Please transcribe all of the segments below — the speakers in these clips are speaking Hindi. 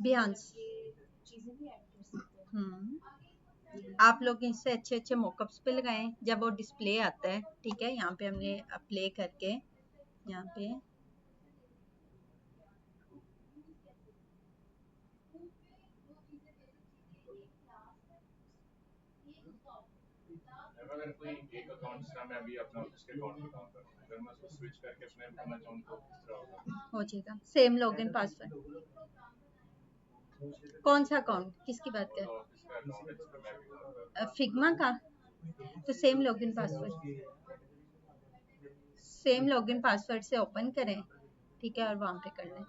बियांस। आप लोग इससे अच्छे अच्छे मॉकअप्स पे लगाएं जब वो डिस्प्ले आता है। ठीक है, यहाँ पे हमने प्ले करके यहाँ पे अगर कोई एक अकाउंट से मैं अभी अपना ऑफिस के अकाउंट पे काम कर रहा हूं, अगर मैं उसको स्विच करके अपने करना चाहूं तो किस तरह होगा? हो जाएगा। Same login password. कौन सा अकाउंट, किसकी बात कर? ऑफिस का अकाउंट है जिस पे मैं भी काम कर रहा फिग्मा का, तो same login password, same login password से ओपन करें। ठीक है, और वहां पे कर लें।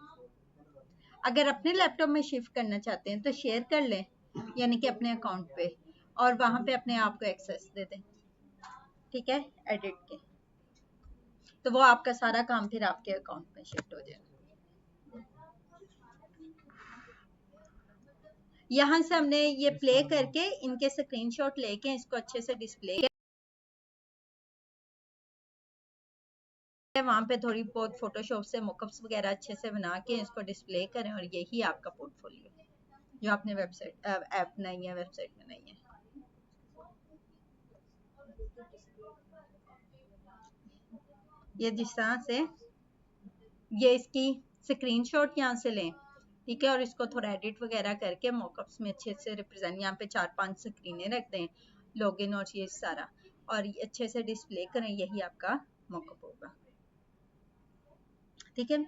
अगर अपने लैपटॉप में शिफ्ट करना चाहते हैं तो शेयर कर लें, यानी कि अपने अकाउंट पे, और वहां पे अपने आप को एक्सेस दे दें। ठीक है, एडिट के, तो वो आपका सारा काम फिर आपके अकाउंट में शिफ्ट हो जाएगा। यहाँ से हमने ये प्ले करके इनके स्क्रीनशॉट लेके इसको अच्छे से डिस्प्ले, वहां पे थोड़ी बहुत फोटोशॉप से मॉकअप्स वगैरह अच्छे से बना के इसको डिस्प्ले करें, और यही आपका पोर्टफोलियो जो आपने वेबसाइट ऐप बनाई है, वेबसाइट बनाई है। ये जिस तरह से ये इसकी स्क्रीनशॉट यहाँ से लें। ठीक है, और इसको थोड़ा एडिट वगैरह करके मॉकअप्स में अच्छे से रिप्रेजेंट, यहाँ पे 4-5 स्क्रीनें रख दें, लॉगिन और ये सारा, और ये अच्छे से डिस्प्ले करें, यही आपका मॉकअप होगा। ठीक है,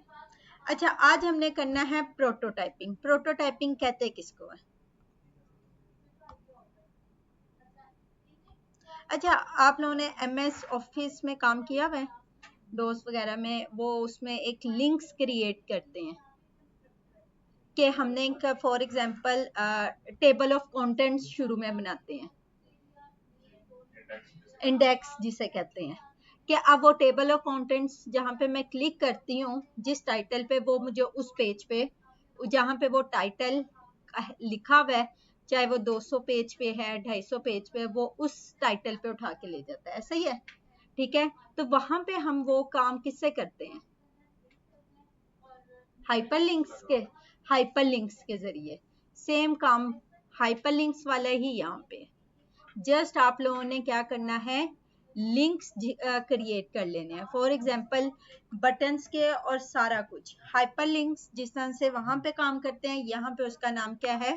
अच्छा आज हमने करना है प्रोटोटाइपिंग। प्रोटोटाइपिंग कहते किसको है? अच्छा, आप लोगों ने MS ऑफिस में काम किया हुआ है, डोस वगैरह में, वो उसमें एक लिंक्स क्रिएट करते हैं कि हमने for example table of contents शुरू में बनाते हैं, इंडेक्स जिसे कहते हैं, कि अब वो टेबल ऑफ कंटेंट्स जहाँ पे मैं क्लिक करती हूँ जिस टाइटल पे, वो मुझे उस पेज पे जहाँ पे वो टाइटल लिखा हुआ है, चाहे वो 200 पेज पे है, 250 पेज पे, वो उस टाइटल पे उठा के ले जाता है। सही है, ठीक है, तो वहां पे हम वो काम किससे करते हैं? हाइपरलिंक्स के जरिए। सेम काम हाइपरलिंक्स वाला ही यहाँ पे, जस्ट आप लोगों ने क्या करना है, लिंक्स क्रिएट कर लेने हैं। फॉर एग्जांपल बटन्स के और सारा कुछ हाइपरलिंक्स जिस तरह से वहां पे काम करते हैं, यहाँ पे उसका नाम क्या है?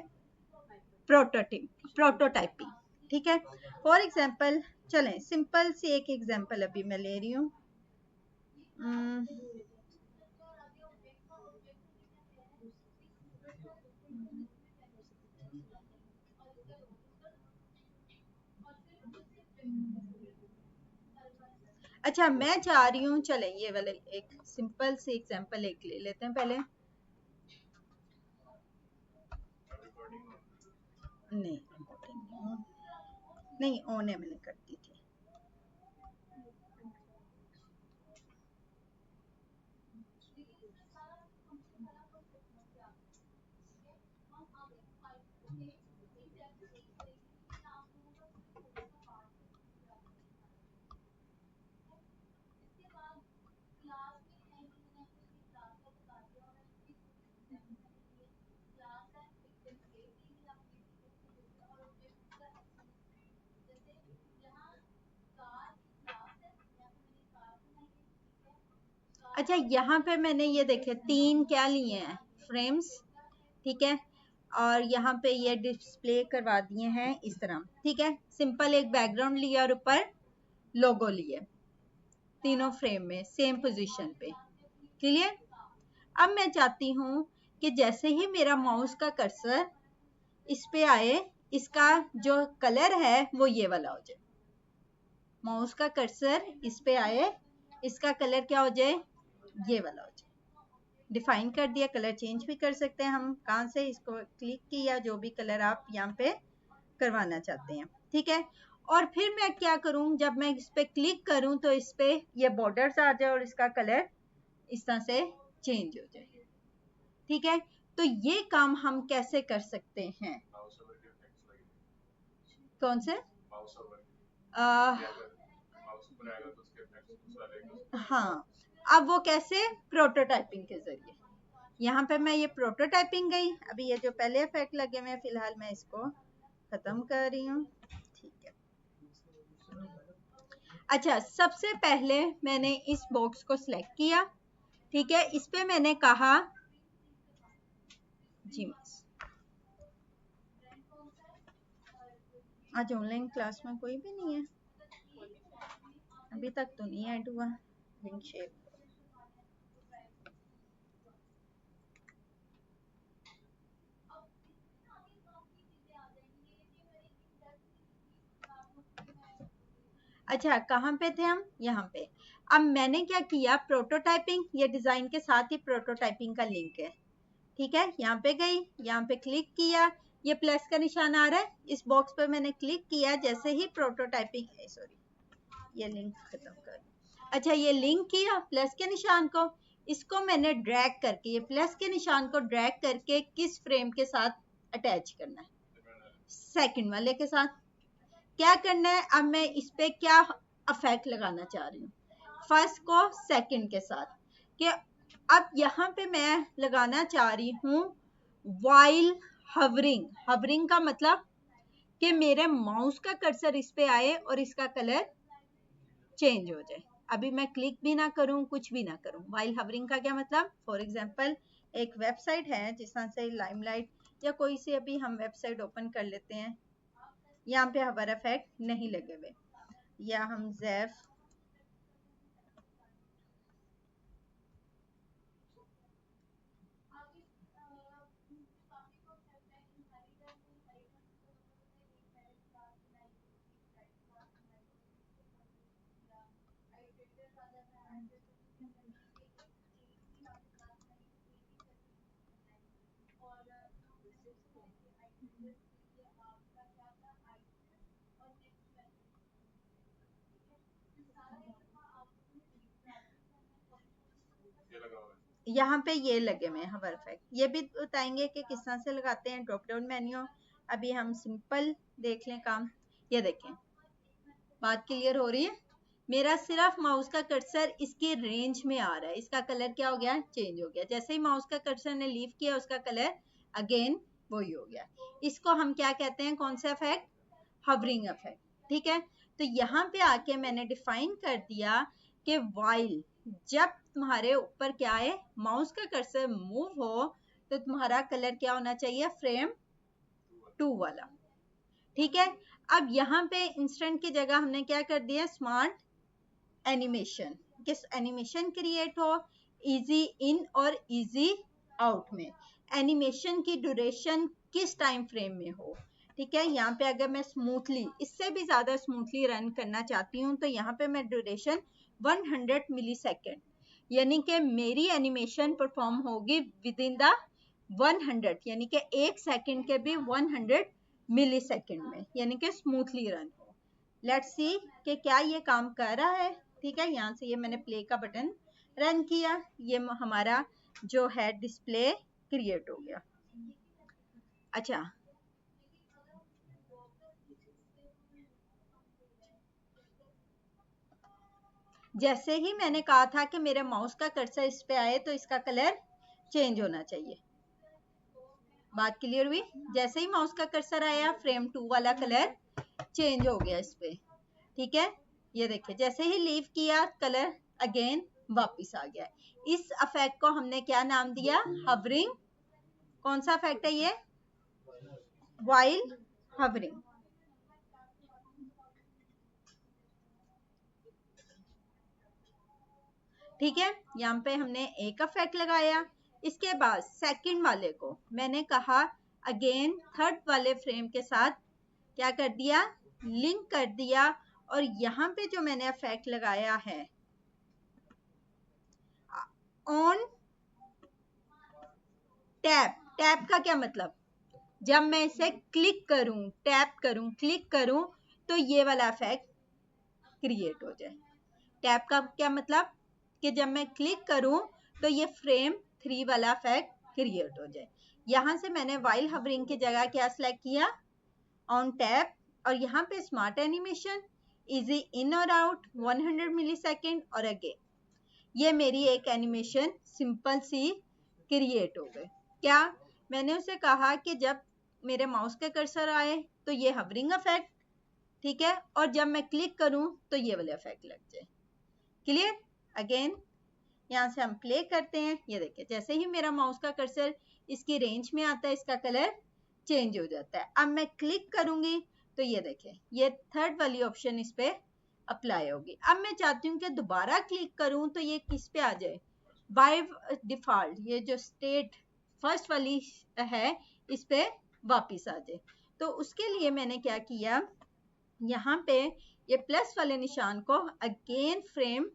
प्रोटोटाइपिंग। ठीक है, फॉर एग्जांपल चलें सिंपल सी एक एग्जांपल अभी मैं ले रही हूँ। अच्छा, मैं चाह रही हूँ, चले ये वाले एक सिंपल सी एग्जांपल एक ले लेते हैं पहले। नहीं नहीं, ऑन है, मैंने कर दी थी। अच्छा, यहाँ पे मैंने ये देखे 3 क्या लिए हैं, फ्रेम्स। ठीक है, और यहाँ पे ये डिस्प्ले करवा दिए हैं इस तरह। ठीक है, सिंपल एक बैकग्राउंड लिया और ऊपर लोगो लिए, तीनों फ्रेम में सेम पोजीशन पे। क्लियर? अब मैं चाहती हूँ कि जैसे ही मेरा माउस का कर्सर इस पे आए, इसका जो कलर है वो ये वाला हो जाए। माउस का कर्सर इस पे आए, इसका कलर क्या हो जाए? ये वाला हो जाए। डिफाइन कर दिया, कलर चेंज भी कर सकते हैं हम, कहाँ से, इसको क्लिक किया, जो भी कलर आप यहाँ पे करवाना चाहते हैं। ठीक है, और फिर मैं क्या करूं, जब मैं इस पे क्लिक करूं तो इस पे ये बॉर्डर्स आ जाए और इसका कलर इस तरह से चेंज हो जाए। ठीक है, तो ये काम हम कैसे कर सकते हैं? कौन से? ऊपर आएगा तो उसके इफेक्ट्स दूसरा रहेगा। हाँ, अब वो कैसे? प्रोटोटाइपिंग के जरिए। यहाँ पे मैं ये प्रोटोटाइपिंग गई, अभी ये जो पहले इफेक्ट लगे हुए फिलहाल मैं इसको खत्म कर रही हूँ। ठीक है, अच्छा, सबसे पहले मैंने इस बॉक्स को सिलेक्ट किया, ठीक है, इस पे मैंने कहा जी मिस, आज ऑनलाइन क्लास में कोई भी नहीं है, अभी तक तो नहीं ऐड हुआ लिंक शेयर। अच्छा, कहाँ पे थे हम? यहाँ पे। अब मैंने क्या किया, प्रोटोटाइपिंग, ये डिजाइन के साथ ही प्रोटोटाइपिंग का लिंक है, ठीक है, यहाँ पे गई, यहाँ पे क्लिक किया, ये प्लस का निशान आ रहा है, इस बॉक्स पे मैंने क्लिक किया, जैसे ही प्रोटोटाइपिंग, सॉरी ये लिंक खत्म कर, अच्छा ये लिंक किया प्लस के निशान को, इसको मैंने ड्रैग करके, ये प्लस के निशान को ड्रैग करके किस फ्रेम के साथ अटैच करना है? सेकंड वाले के साथ। क्या करना है, अब मैं इस पे क्या इफेक्ट लगाना चाह रही हूँ, फर्स्ट को सेकंड के साथ, कि अब यहाँ पे मैं लगाना चाह रही हूँ वाइल हवरिंग। हवरिंग का मतलब कि मेरे माउस का कर्सर इस पे आए और इसका कलर चेंज हो जाए, अभी मैं क्लिक भी ना करूं, कुछ भी ना करूं। वाइल हवरिंग का क्या मतलब, फॉर एग्जांपल एक वेबसाइट है जिस तरह से लाइमलाइट या कोई सी अभी हम वेबसाइट ओपन कर लेते हैं, यहाँ पे हवर इफेक्ट नहीं लगे हुए, या हम ज़ेफ यहाँ पे ये लगे हुए हवर इफेक्ट, ये भी बताएंगे कि किस तरह से लगाते हैं, ड्रॉप डाउन मेन्यू। अभी हम सिंपल देख लें काम, ये देखें, बात क्लियर हो रही है, मेरा सिर्फ माउस का कर्सर इसके रेंज में आ रहा है, इसका कलर क्या हो गया, चेंज हो गया, जैसे ही माउस का कर्सर ने लीव किया उसका कलर अगेन वही हो गया। इसको हम क्या कहते हैं, कौन सा इफेक्ट, हवरिंग इफेक्ट, ठीक है। तो यहाँ पे आके मैंने डिफाइन कर दिया कि वाइल जब तुम्हारे ऊपर क्या है, माउस का कर्सर मूव हो तो तुम्हारा कलर क्या होना चाहिए, फ्रेम 2 वाला, ठीक है। अब यहाँ पे इंस्टेंट की जगह हमने क्या कर दिया, स्मार्ट एनिमेशन, किस एनिमेशन क्रिएट हो, इजी इन और इजी आउट में, एनिमेशन की ड्यूरेशन किस टाइम फ्रेम में हो, ठीक है। यहाँ पे अगर मैं स्मूथली, इससे भी ज्यादा स्मूथली रन करना चाहती हूँ तो यहाँ पे मैं ड्यूरेशन 100 मिली सेकेंड, यानी कि मेरी एनिमेशन परफॉर्म होगी विद इन द 100, यानी कि 1 सेकेंड के भी 100 मिली सेकेंड में, यानी कि स्मूथली रन हो। लेट्स सी कि क्या ये काम कर रहा है, ठीक है। यहाँ से ये मैंने प्ले का बटन रन किया, ये हमारा जो है डिस्प्ले क्रिएट हो गया। अच्छा, जैसे ही मैंने कहा था कि मेरे माउस का कर्सर इस पे आए तो इसका कलर चेंज होना चाहिए, बात क्लियर हुई, जैसे ही माउस का कर्सर आया फ्रेम 2 वाला कलर चेंज हो गया इस पे, ठीक है। ये देखिए, जैसे ही लीव किया कलर अगेन वापस आ गया। इस इफेक्ट को हमने क्या नाम दिया, हवरिंग। कौन सा इफेक्ट है ये, वाइल हवरिंग, ठीक है। यहाँ पे हमने एक इफेक्ट लगाया, इसके बाद सेकंड वाले को मैंने कहा अगेन थर्ड वाले फ्रेम के साथ क्या कर दिया, लिंक कर दिया, और यहाँ पे जो मैंने इफेक्ट लगाया है ऑन टैप, टैप का क्या मतलब, जब मैं इसे क्लिक करूं, टैप करूं, क्लिक करूं तो ये वाला इफेक्ट क्रिएट हो जाए। टैप का क्या मतलब, कि जब मैं क्लिक करूं तो ये फ्रेम 3 वाला इफेक्ट क्रिएट हो जाए। यहां से मैंने वाइल हवरिंग की जगह क्या सिलेक्ट किया, ऑन टैप, और यहाँ पे स्मार्ट एनिमेशन, इजी इन और आउट 100 मिलीसेकंड और अगेन। ये मेरी एक एनिमेशन सिंपल सी क्रिएट हो गई। क्या मैंने उसे कहा कि जब मेरे माउस के कर्सर आए तो ये हवरिंग इफेक्ट, ठीक है, और जब मैं क्लिक करूं तो ये वाले इफेक्ट लग जाए। क्लियर? अगेन यहाँ से हम प्ले करते हैं। ये देखिए जैसे ही मेरा माउस का कर्सर इसकी रेंज में आता है इसका कलर चेंज हो जाता है। अब मैं क्लिक करूंगी तो ये देखिए ये थर्ड वाली ऑप्शन इस पे अप्लाई होगी। अब मैं चाहती हूँ कि दोबारा क्लिक करूं तो ये किस पे आ जाए, बाय डिफॉल्ट ये जो स्टेट फर्स्ट वाली है इस पे वापिस आ जाए। तो उसके लिए मैंने क्या किया, यहाँ पे ये प्लस वाले निशान को अगेन फ्रेम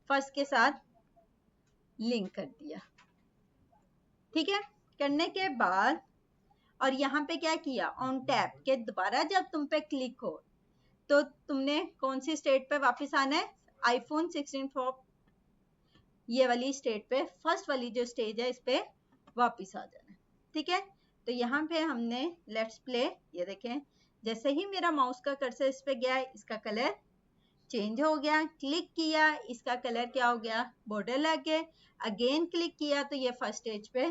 फर्स्ट के साथ लिंक कर दिया। ठीक है, करने के बाद और यहाँ पे क्या किया, ऑन टैप के दोबारा जब तुम पे क्लिक हो तो तुमने कौन सी स्टेट पे वापस आना है, आईफोन 16 Pro ये वाली स्टेट पे, फर्स्ट वाली जो स्टेज है इस पे वापस आ जाना है। ठीक है, तो यहाँ पे हमने लेट्स प्ले, ये देखें जैसे ही मेरा माउस का कर्सर इस पे गया इसका कलर चेंज हो गया, क्लिक किया इसका कलर क्या हो गया, बॉर्डर लग गए, अगेन क्लिक किया तो ये फर्स्ट स्टेज पे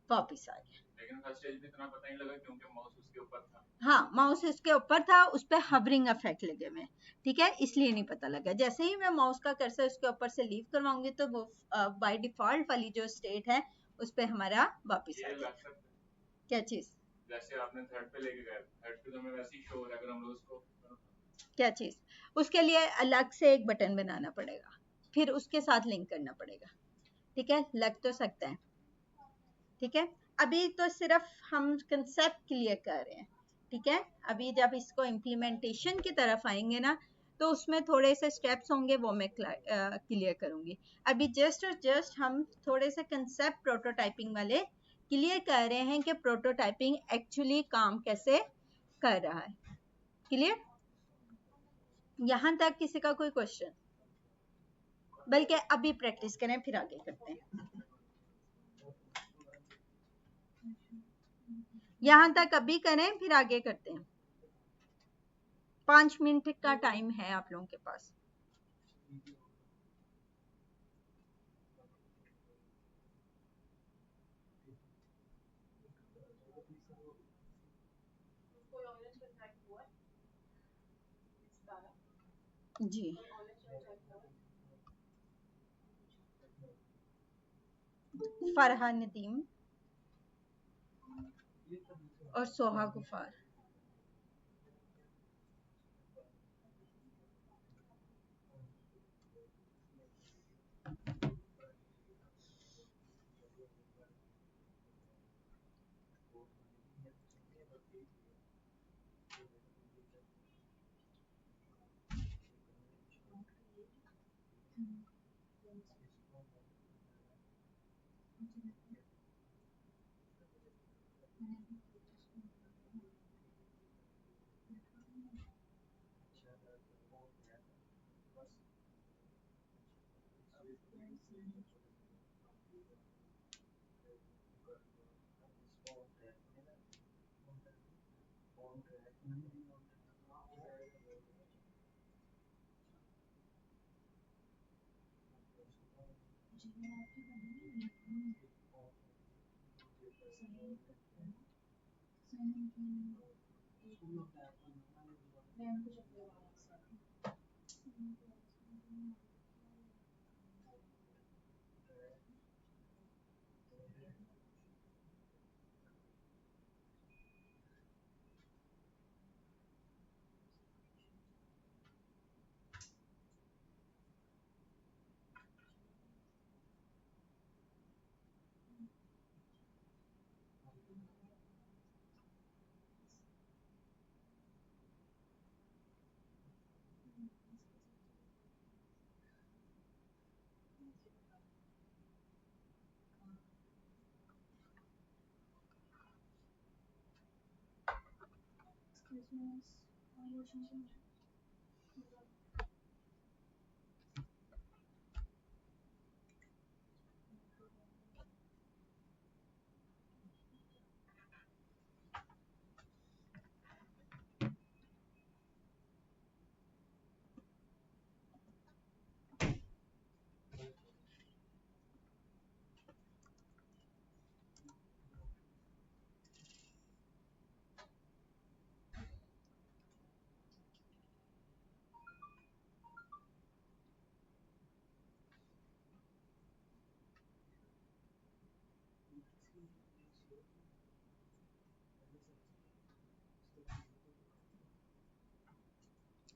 वापस आ गया। लेकिन फर्स्ट स्टेज में इतना पता नहीं लगा क्योंकि माउस उसके ऊपर था। हाँ, माउस इसके ऊपर था, उस पर हवरिंग इफेक्ट लगे हुए, ठीक है, इसलिए नहीं पता लगा। जैसे ही मैं माउस का कर्सर उसके ऊपर से लीव करवाऊंगी तो वो बाय डिफॉल्ट वाली जो स्टेट है उस पर हमारा वापस आ जाएगा। क्या चीज? जैसे आपने थर्ड पे लेके गए, थर्ड पे तो मैं वैसे ही शो हो रहा है, अगर हम लोग उसको क्या चीज? उसके लिए अलग से एक बटन बनाना पड़ेगा, फिर उसके साथ लिंक करना पड़ेगा। ठीक है, लग तो सकता है। ठीक है, अभी तो सिर्फ हम कंसेप्ट क्लियर कर रहे हैं। ठीक है, अभी जब इसको इम्प्लीमेंटेशन की तरफ आएंगे ना तो उसमें थोड़े से स्टेप्स होंगे वो मैं क्लियर करूंगी। अभी जस्ट हम थोड़े से कंसेप्ट प्रोटोटाइपिंग वाले क्लियर कर रहे हैं कि प्रोटोटाइपिंग एक्चुअली काम कैसे कर रहा है। क्लियर? यहां तक किसी का कोई क्वेश्चन? बल्कि अभी प्रैक्टिस करें फिर आगे करते हैं। यहां तक अभी करें फिर आगे करते हैं। 5 मिनट का टाइम है आप लोगों के पास। जी, फरहा नदीम और सोहा गुफार।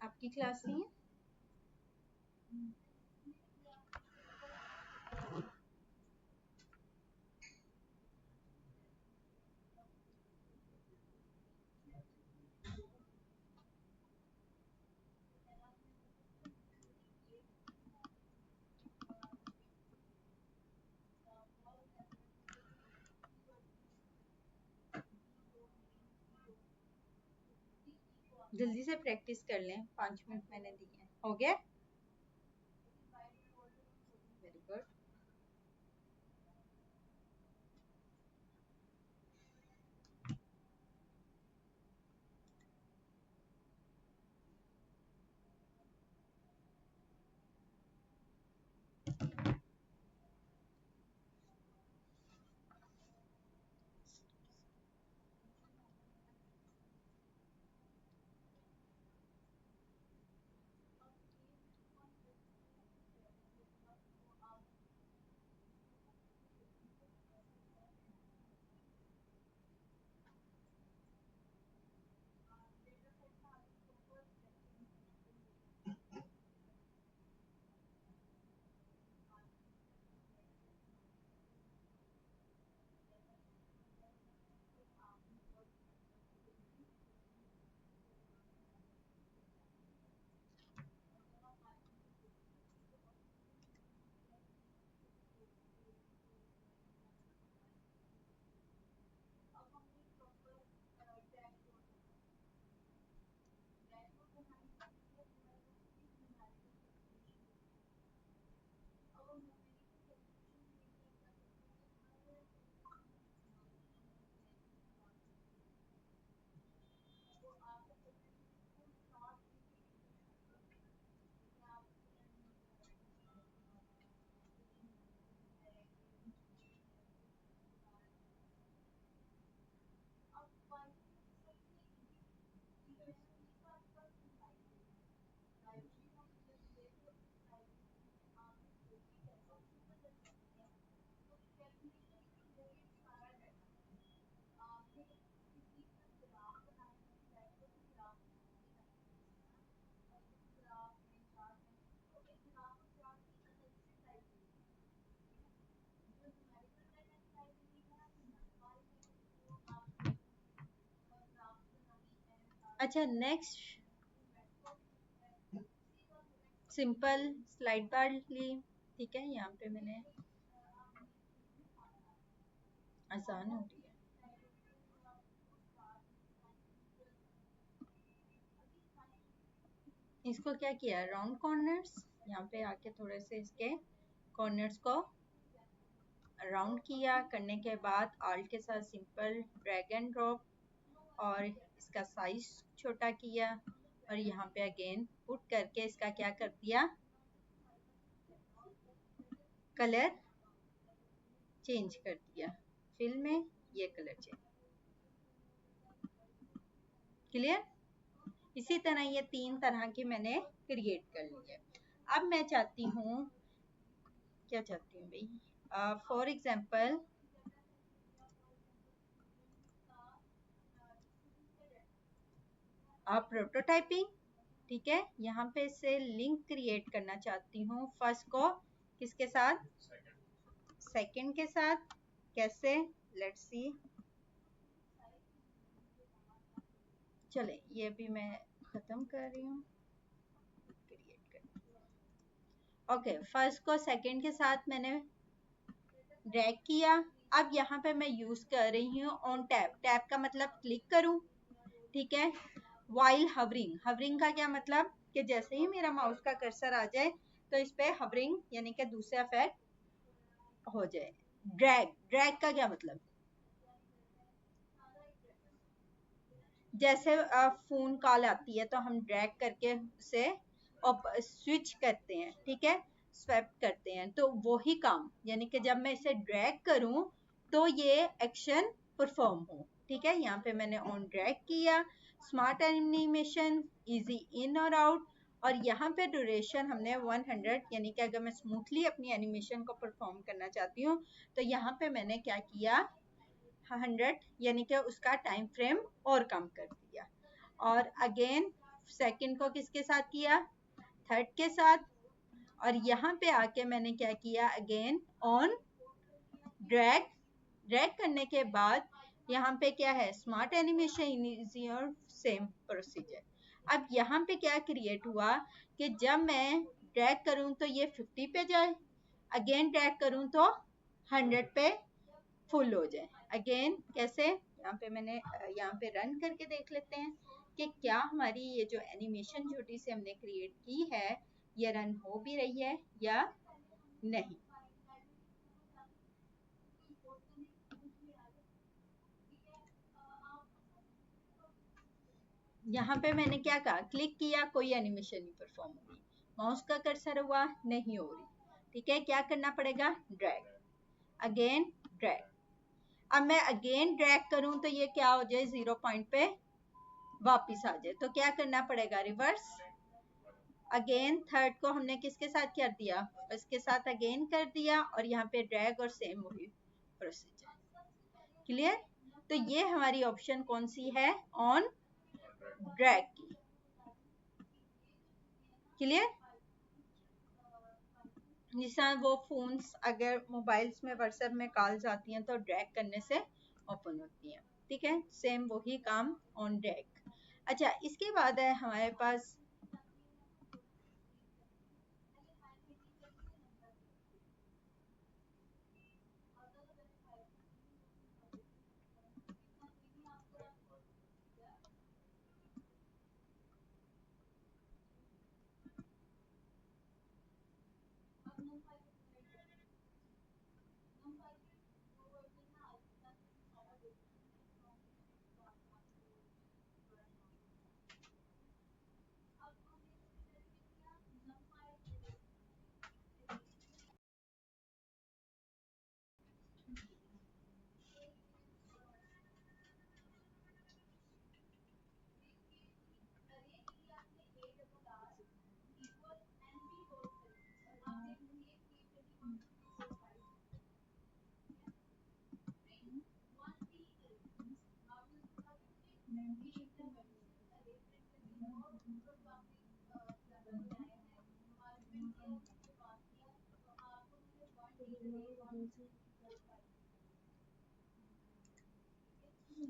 आपकी क्लास नहीं है? जल्दी से प्रैक्टिस कर लें, 5 मिनट मैंने दिए हैं। हो गया? Very good. अच्छा, नेक्स्ट सिंपल स्लाइड बार ली। ठीक है, यहाँ पे मैंने आसान हो रही है। इसको क्या किया, राउंड कॉर्नर्स, यहाँ पे आके थोड़े से इसके कॉर्नर्स को राउंड किया। करने के बाद आल्ट के साथ सिंपल ड्रैग एंड ड्रॉप और इसका साइज छोटा किया और यहाँ पे अगेन पुट करके इसका क्या कर दिया, कलर चेंज कर दिया। फिल में ये कलर चेंज। क्लियर? इसी तरह ये 3 तरह की मैंने क्रिएट कर ली है। अब मैं चाहती हूँ, क्या चाहती हूँ भाई, फॉर एग्जाम्पल प्रोटोटाइपिंग। ठीक है, यहाँ पे से लिंक क्रिएट करना चाहती हूँ। फर्स्ट को किसके साथ, सेकंड के साथ। कैसे, लेट्स सी। चले ये भी मैं खत्म कर रही हूँ, क्रिएट कर। ओके, फर्स्ट को सेकंड के साथ मैंने ड्रैग किया। अब यहाँ पे मैं यूज कर रही हूँ ऑन टैब। टैब का मतलब क्लिक करूँ। ठीक है, वाइल हवरिंग। हवरिंग का क्या मतलब कि जैसे ही मेरा माउस का कर्सर आ जाए तो इस पे हवरिंग यानी कि दूसरा इफेक्ट हो जाए। ड्रैग, ड्रैग का क्या मतलब, जैसे फोन कॉल आती है तो हम ड्रैग करके उसे स्विच करते हैं। ठीक है, स्वैप करते हैं, तो वही काम, यानी कि जब मैं इसे ड्रैग करूं तो ये एक्शन परफॉर्म हो। ठीक है, यहाँ पे मैंने ऑन ड्रैग किया। स्मार्ट एनिमेशन, इजी इन और आउट। और यहाँ पे ड्यूरेशन हमने 100, यानी कि अगर मैं स्मूथली अपनी एनिमेशन को परफॉर्म करना चाहती हूँ तो यहाँ पे मैंने क्या किया, 100 यानी कि उसका टाइम फ्रेम और कम कर दिया। और अगेन सेकंड को किसके साथ किया, थर्ड के साथ, और यहाँ पे आके मैंने क्या किया, अगेन ऑन ड्रैग, ड्रैग करने के बाद यहाँ पे क्या है, smart animation is your same procedure. अब यहाँ पे क्या क्रिएट हुआ कि जब मैं ड्रैग करूं तो ये 50 पे जाए, अगेन ड्रैग करूं तो 100 पे फुल हो जाए। अगेन कैसे, यहाँ पे मैंने यहाँ पे रन करके देख लेते हैं कि क्या हमारी ये जो एनिमेशन छोटी सी हमने क्रिएट की है ये रन हो भी रही है या नहीं। यहाँ पे मैंने क्या कहा, क्लिक किया, कोई एनिमेशन नहीं परफॉर्म हुई, माउस का कर्सर हुआ, नहीं हो रही। ठीक है, क्या करना पड़ेगा, ड्रैग, अगेन ड्रैग। अब मैं अगेन ड्रैग करूं तो ये क्या हो जाए, 0 पॉइंट पे वापिस आ जाए, तो क्या करना पड़ेगा, रिवर्स। अगेन थर्ड को हमने किसके साथ कर दिया, इसके साथ अगेन कर दिया, और यहाँ पे ड्रैग और सेम वही प्रोसीजर। क्लियर। तो ये हमारी ऑप्शन कौन सी है, ऑन ड्रैग की। क्लियर। जिससे वो फोन्स अगर मोबाइल्स में व्हाट्सएप में कॉल्स आती हैं तो ड्रैग करने से ओपन होती हैं। ठीक है, सेम वही काम ऑन ड्रैग। अच्छा, इसके बाद है हमारे पास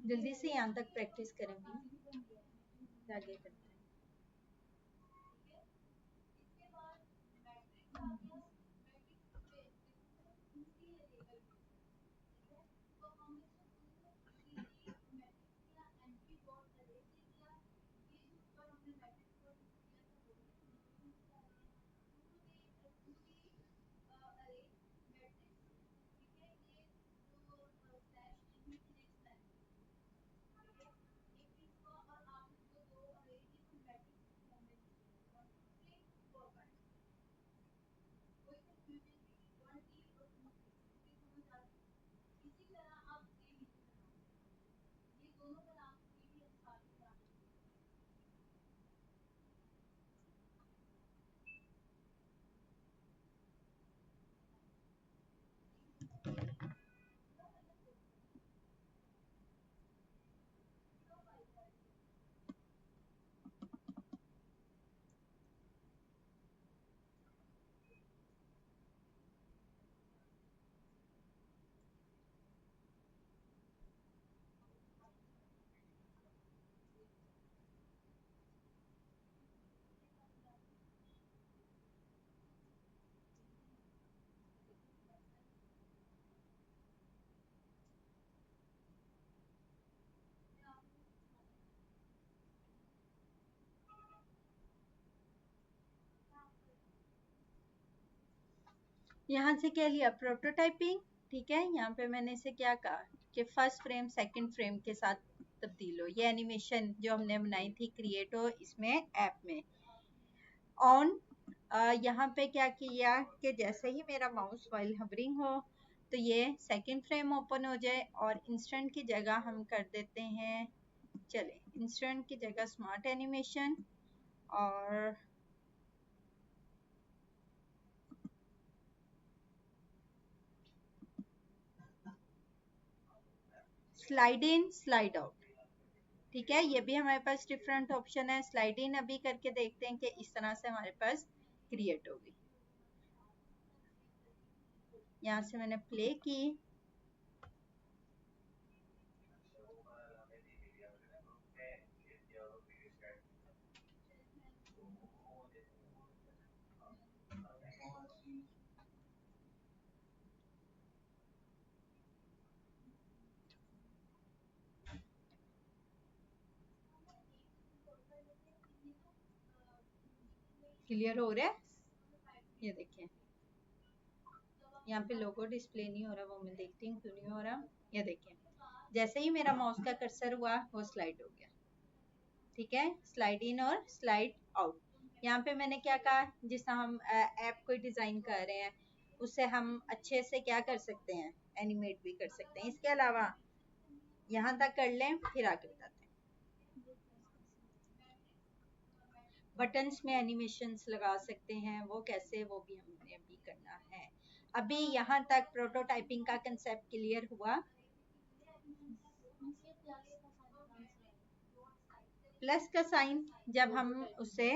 जल्दी से यहाँ तक प्रैक्टिस करेंगे, आगे करते हैं। यहाँ से क्या लिया, प्रोटोटाइपिंग। ठीक है, यहाँ पे मैंने इसे क्या कहा कि फर्स्ट फ्रेम सेकंड फ्रेम के साथ तब्दील हो, ये एनिमेशन जो हमने बनाई थी क्रिएट हो इसमें ऐप में। ऑन यहाँ पे क्या किया कि जैसे ही मेरा माउस वाइल हवरिंग हो तो ये सेकंड फ्रेम ओपन हो जाए, और इंस्टेंट की जगह हम कर देते हैं, चले इंस्टेंट की जगह स्मार्ट एनिमेशन, और स्लाइड इन स्लाइड आउट। ठीक है, ये भी हमारे पास डिफरेंट ऑप्शन है। स्लाइड इन अभी करके देखते हैं कि इस तरह से हमारे पास क्रिएट होगी। यहाँ से मैंने प्ले की, क्लियर हो रहा है? ये देखिए यहाँ पे लोगो डिस्प्ले नहीं हो रहा, वो मैं देखती हूँ क्यों नहीं हो रहा। ये देखिए जैसे ही मेरा माउस का कर्सर हुआ वो स्लाइड हो गया। ठीक है, स्लाइड इन और स्लाइड आउट। यहाँ पे मैंने क्या कहा, जिस तरह हम ऐप कोई डिजाइन कर रहे हैं उससे हम अच्छे से क्या कर सकते हैं, एनिमेट भी कर सकते हैं। इसके अलावा यहाँ तक कर लें, फिर आगे बताते हैं। बटन्स में एनिमेशंस लगा सकते हैं, वो कैसे, वो भी हमने अभी करना है। अभी यहाँ तक प्रोटोटाइपिंग का कंसेप्ट क्लियर हुआ। प्लस का साइन जब हम उसे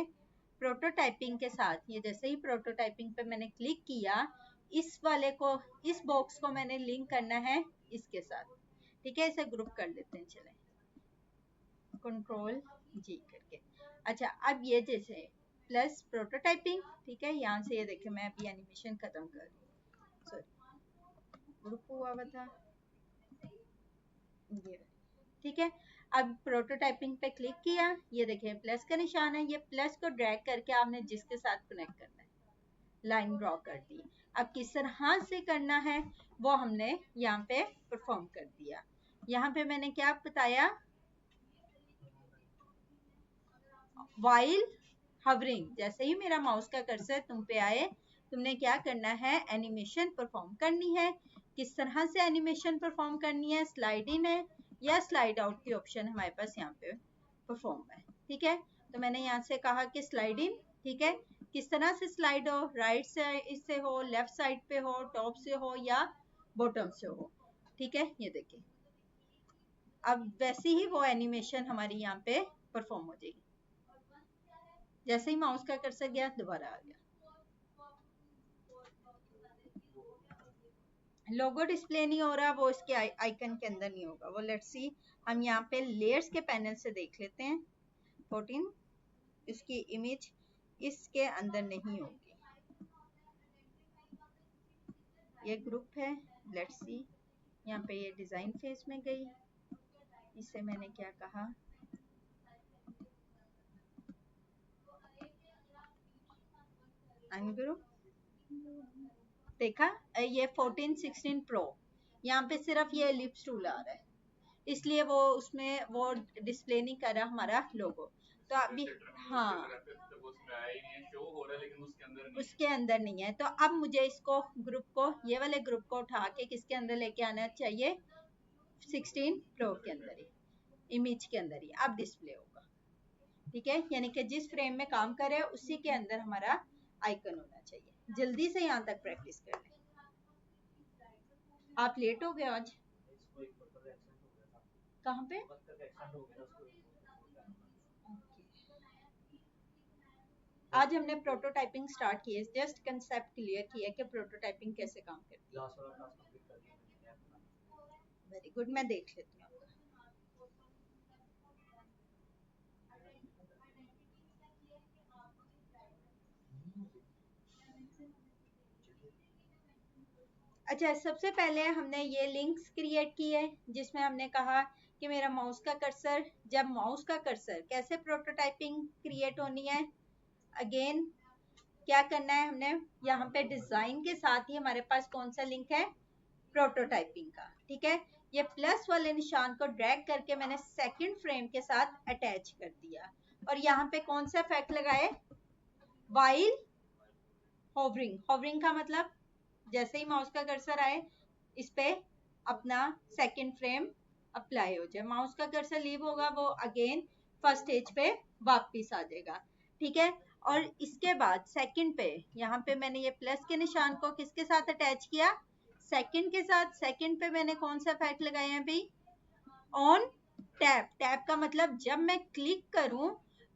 प्रोटोटाइपिंग के साथ, ये जैसे ही प्रोटोटाइपिंग पे मैंने क्लिक किया, इस वाले को, इस बॉक्स को मैंने लिंक करना है इसके साथ। ठीक है, इसे ग्रुप कर लेते हैं, चलें कंट्रोल जी करके। अच्छा, अब ये जैसे प्लस प्रोटोटाइपिंग, ठीक है, यहाँ से ये देखिए मैं अभी एनिमेशन खत्म कर रही हूँ, सॉरी ग्रुप हुआ हुआ था ये। ठीक है, अब प्रोटोटाइपिंग पे क्लिक किया, ये देखिए प्लस का निशान है, ये प्लस को ड्रैग करके आपने जिसके साथ कनेक्ट करना है, लाइन ड्रॉ कर दी। अब किस तरह से करना है वो हमने यहाँ पे परफॉर्म कर दिया। यहाँ पे मैंने क्या बताया, वाइल हवरिंग, जैसे ही मेरा माउस का कर्सर तुम पे आए, तुमने क्या करना है, एनिमेशन परफॉर्म करनी है। किस तरह से एनिमेशन परफॉर्म करनी है, स्लाइड इन है या स्लाइड आउट की ऑप्शन हमारे पास यहाँ पे परफॉर्म है। ठीक है, तो मैंने यहाँ से कहा कि स्लाइड इन। ठीक है, किस तरह से स्लाइड हो, राइट साइड से हो, लेफ्ट साइड पे हो, टॉप से हो या बॉटम से हो। ठीक है, ये देखिए अब वैसे ही वो एनिमेशन हमारी यहाँ पे परफॉर्म हो जाएगी। जैसे ही माउस का कर्सर गया दोबारा आ गया। लोगो डिस्प्ले नहीं हो रहा, वो इसके आइकन के अंदर नहीं होगा, वो लेट्स सी। हम यहाँ पे लेयर्स के पैनल से देख लेते हैं। 14 इसकी इमेज इसके अंदर नहीं होगी, ये ग्रुप है, लेट्स सी। यहाँ पे ये डिजाइन फेज में गई, इससे मैंने क्या कहा, अनग्रुप। देखा, ये 14 16 प्रो, यहाँ पे सिर्फ ये एलिप्स टूल आ रहा है, इसलिए वो उसमें वो डिस्प्ले नहीं कर रहा हमारा लोगो। तो अभी हाँ उसके अंदर नहीं है, तो अब मुझे इसको ग्रुप को, ये वाले ग्रुप को उठा के किसके अंदर लेके आना चाहिए, 16 प्रो के अंदर ही, इमेज के अंदर ही अब डिस्प्ले होगा। ठीक है, यानी कि जिस फ्रेम में काम कर रहे हैं उसी के अंदर हमारा आइकन होना चाहिए। जल्दी से यहाँ तक प्रैक्टिस कर लें। आप लेट हो गए आज, कहाँ पे? आज हमने प्रोटोटाइपिंग स्टार्ट की है, जस्ट कंसेप्ट क्लियर किया कि प्रोटोटाइपिंग कैसे काम करती है। वेरी गुड, मैं देख लेती हूँ। अच्छा, सबसे पहले हमने ये लिंक्स क्रिएट की है जिसमें हमने कहा कि मेरा माउस का कर्सर, जब माउस का कर्सर कैसे प्रोटोटाइपिंग क्रिएट होनी है। अगेन क्या करना है हमने, यहाँ पे डिजाइन के साथ ही हमारे पास कौन सा लिंक है, प्रोटोटाइपिंग का। ठीक है, ये प्लस वाले निशान को ड्रैग करके मैंने सेकंड फ्रेम के साथ अटैच कर दिया, और यहाँ पे कौन सा इफेक्ट लगाए, वाइल होवरिंग। होवरिंग का मतलब जैसे ही माउस का कर्सर आए इस पे अपना सेकंड फ्रेम अप्लाई हो जाए, माउस का कर्सर लीव होगा वो अगेन फर्स्ट स्टेज पे वापस आ जाएगा। ठीक है, और इसके बाद सेकंड पे, यहाँ पे मैंने ये प्लस के निशान को किसके साथ अटैच किया, सेकंड के साथ। सेकंड पे मैंने कौन सा इफेक्ट लगाया है भाई, ऑन टैप, टैप का मतलब जब मैं क्लिक करूं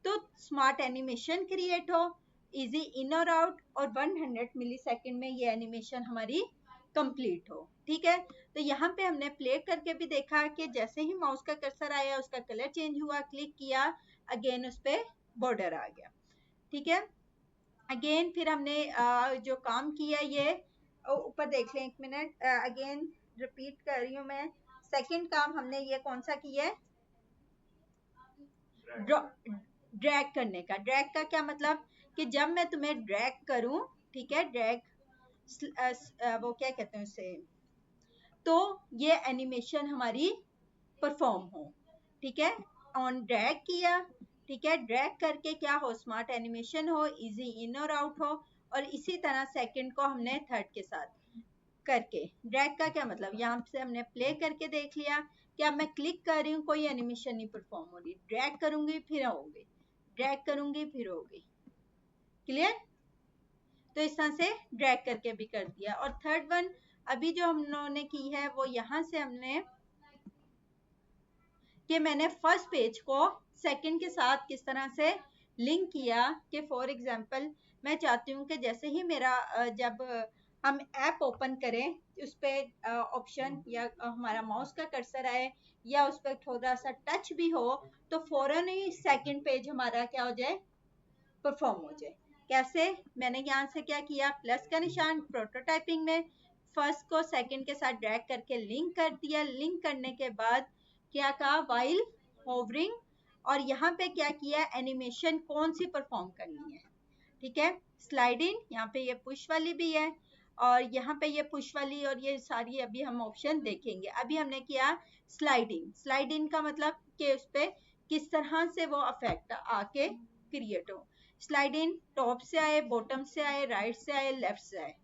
तो स्मार्ट एनिमेशन क्रिएट हो, इजी इन और आउट, और 100 मिलीसेकंड में ये एनिमेशन हमारी कंप्लीट हो। ठीक है, तो यहाँ पे हमने प्ले करके भी देखा कि जैसे ही माउस का कर्सर आया उसका कलर चेंज हुआ, क्लिक किया अगेन उस पर बॉर्डर आ गया। ठीक है, अगेन फिर हमने जो काम किया ये ऊपर देख लें, एक मिनट, अगेन रिपीट कर रही हूँ मैं। सेकंड काम हमने ये कौन सा किया है, ड्रैग करने का। ड्रैग का क्या मतलब कि जब मैं तुम्हें ड्रैग करूं, ठीक है, ड्रैग, वो क्या कहते हैं उसे, तो ये एनिमेशन हमारी परफॉर्म हो। ठीक है, ऑन ड्रैग किया, ठीक है, ड्रैग करके क्या हो, स्मार्ट एनिमेशन हो, इजी इन और आउट हो, और इसी तरह सेकंड को हमने थर्ड के साथ करके। ड्रैग का क्या मतलब, यहाँ से हमने प्ले करके देख लिया कि अब मैं क्लिक कर रही हूँ कोई एनिमेशन नहीं परफॉर्म हो रही, ड्रैग करूंगी फिर होगी, ड्रैग करूंगी फिर होगी। क्लियर, तो इस तरह से ड्रैग करके भी कर दिया। और थर्ड वन अभी जो हम लोगों ने की है वो यहाँ से हमने कि मैंने फर्स्ट पेज को सेकंड के साथ किस तरह से लिंक किया कि फॉर एग्जांपल मैं चाहती हूँ कि जैसे ही मेरा जब हम ऐप ओपन करें उस पर ऑप्शन या हमारा माउस का कर्सर आए या उस पर थोड़ा सा टच भी हो तो फौरन ही सेकंड पेज हमारा क्या हो जाए, परफॉर्म हो जाए। कैसे, मैंने यहाँ से क्या किया, प्लस का निशान प्रोटोटाइपिंग में फर्स्ट को सेकंड के साथ ड्रैग करके लिंक कर दिया। लिंक करने के बाद क्या कहा, वाइल होवरिंग, और यहाँ पे क्या किया, एनिमेशन कौन सी परफॉर्म करनी है। ठीक है, स्लाइडिंग, यहाँ पे ये पुश वाली भी है और यहाँ पे ये पुश वाली, और ये सारी अभी हम ऑप्शन देखेंगे। अभी हमने किया स्लाइडिंग। स्लाइडिंग का मतलब कि उस पर किस तरह से वो अफेक्ट आके क्रिएट हो। स्लाइडिंग टॉप से आए, बॉटम से आए, राइट से आए, लेफ्ट से आए।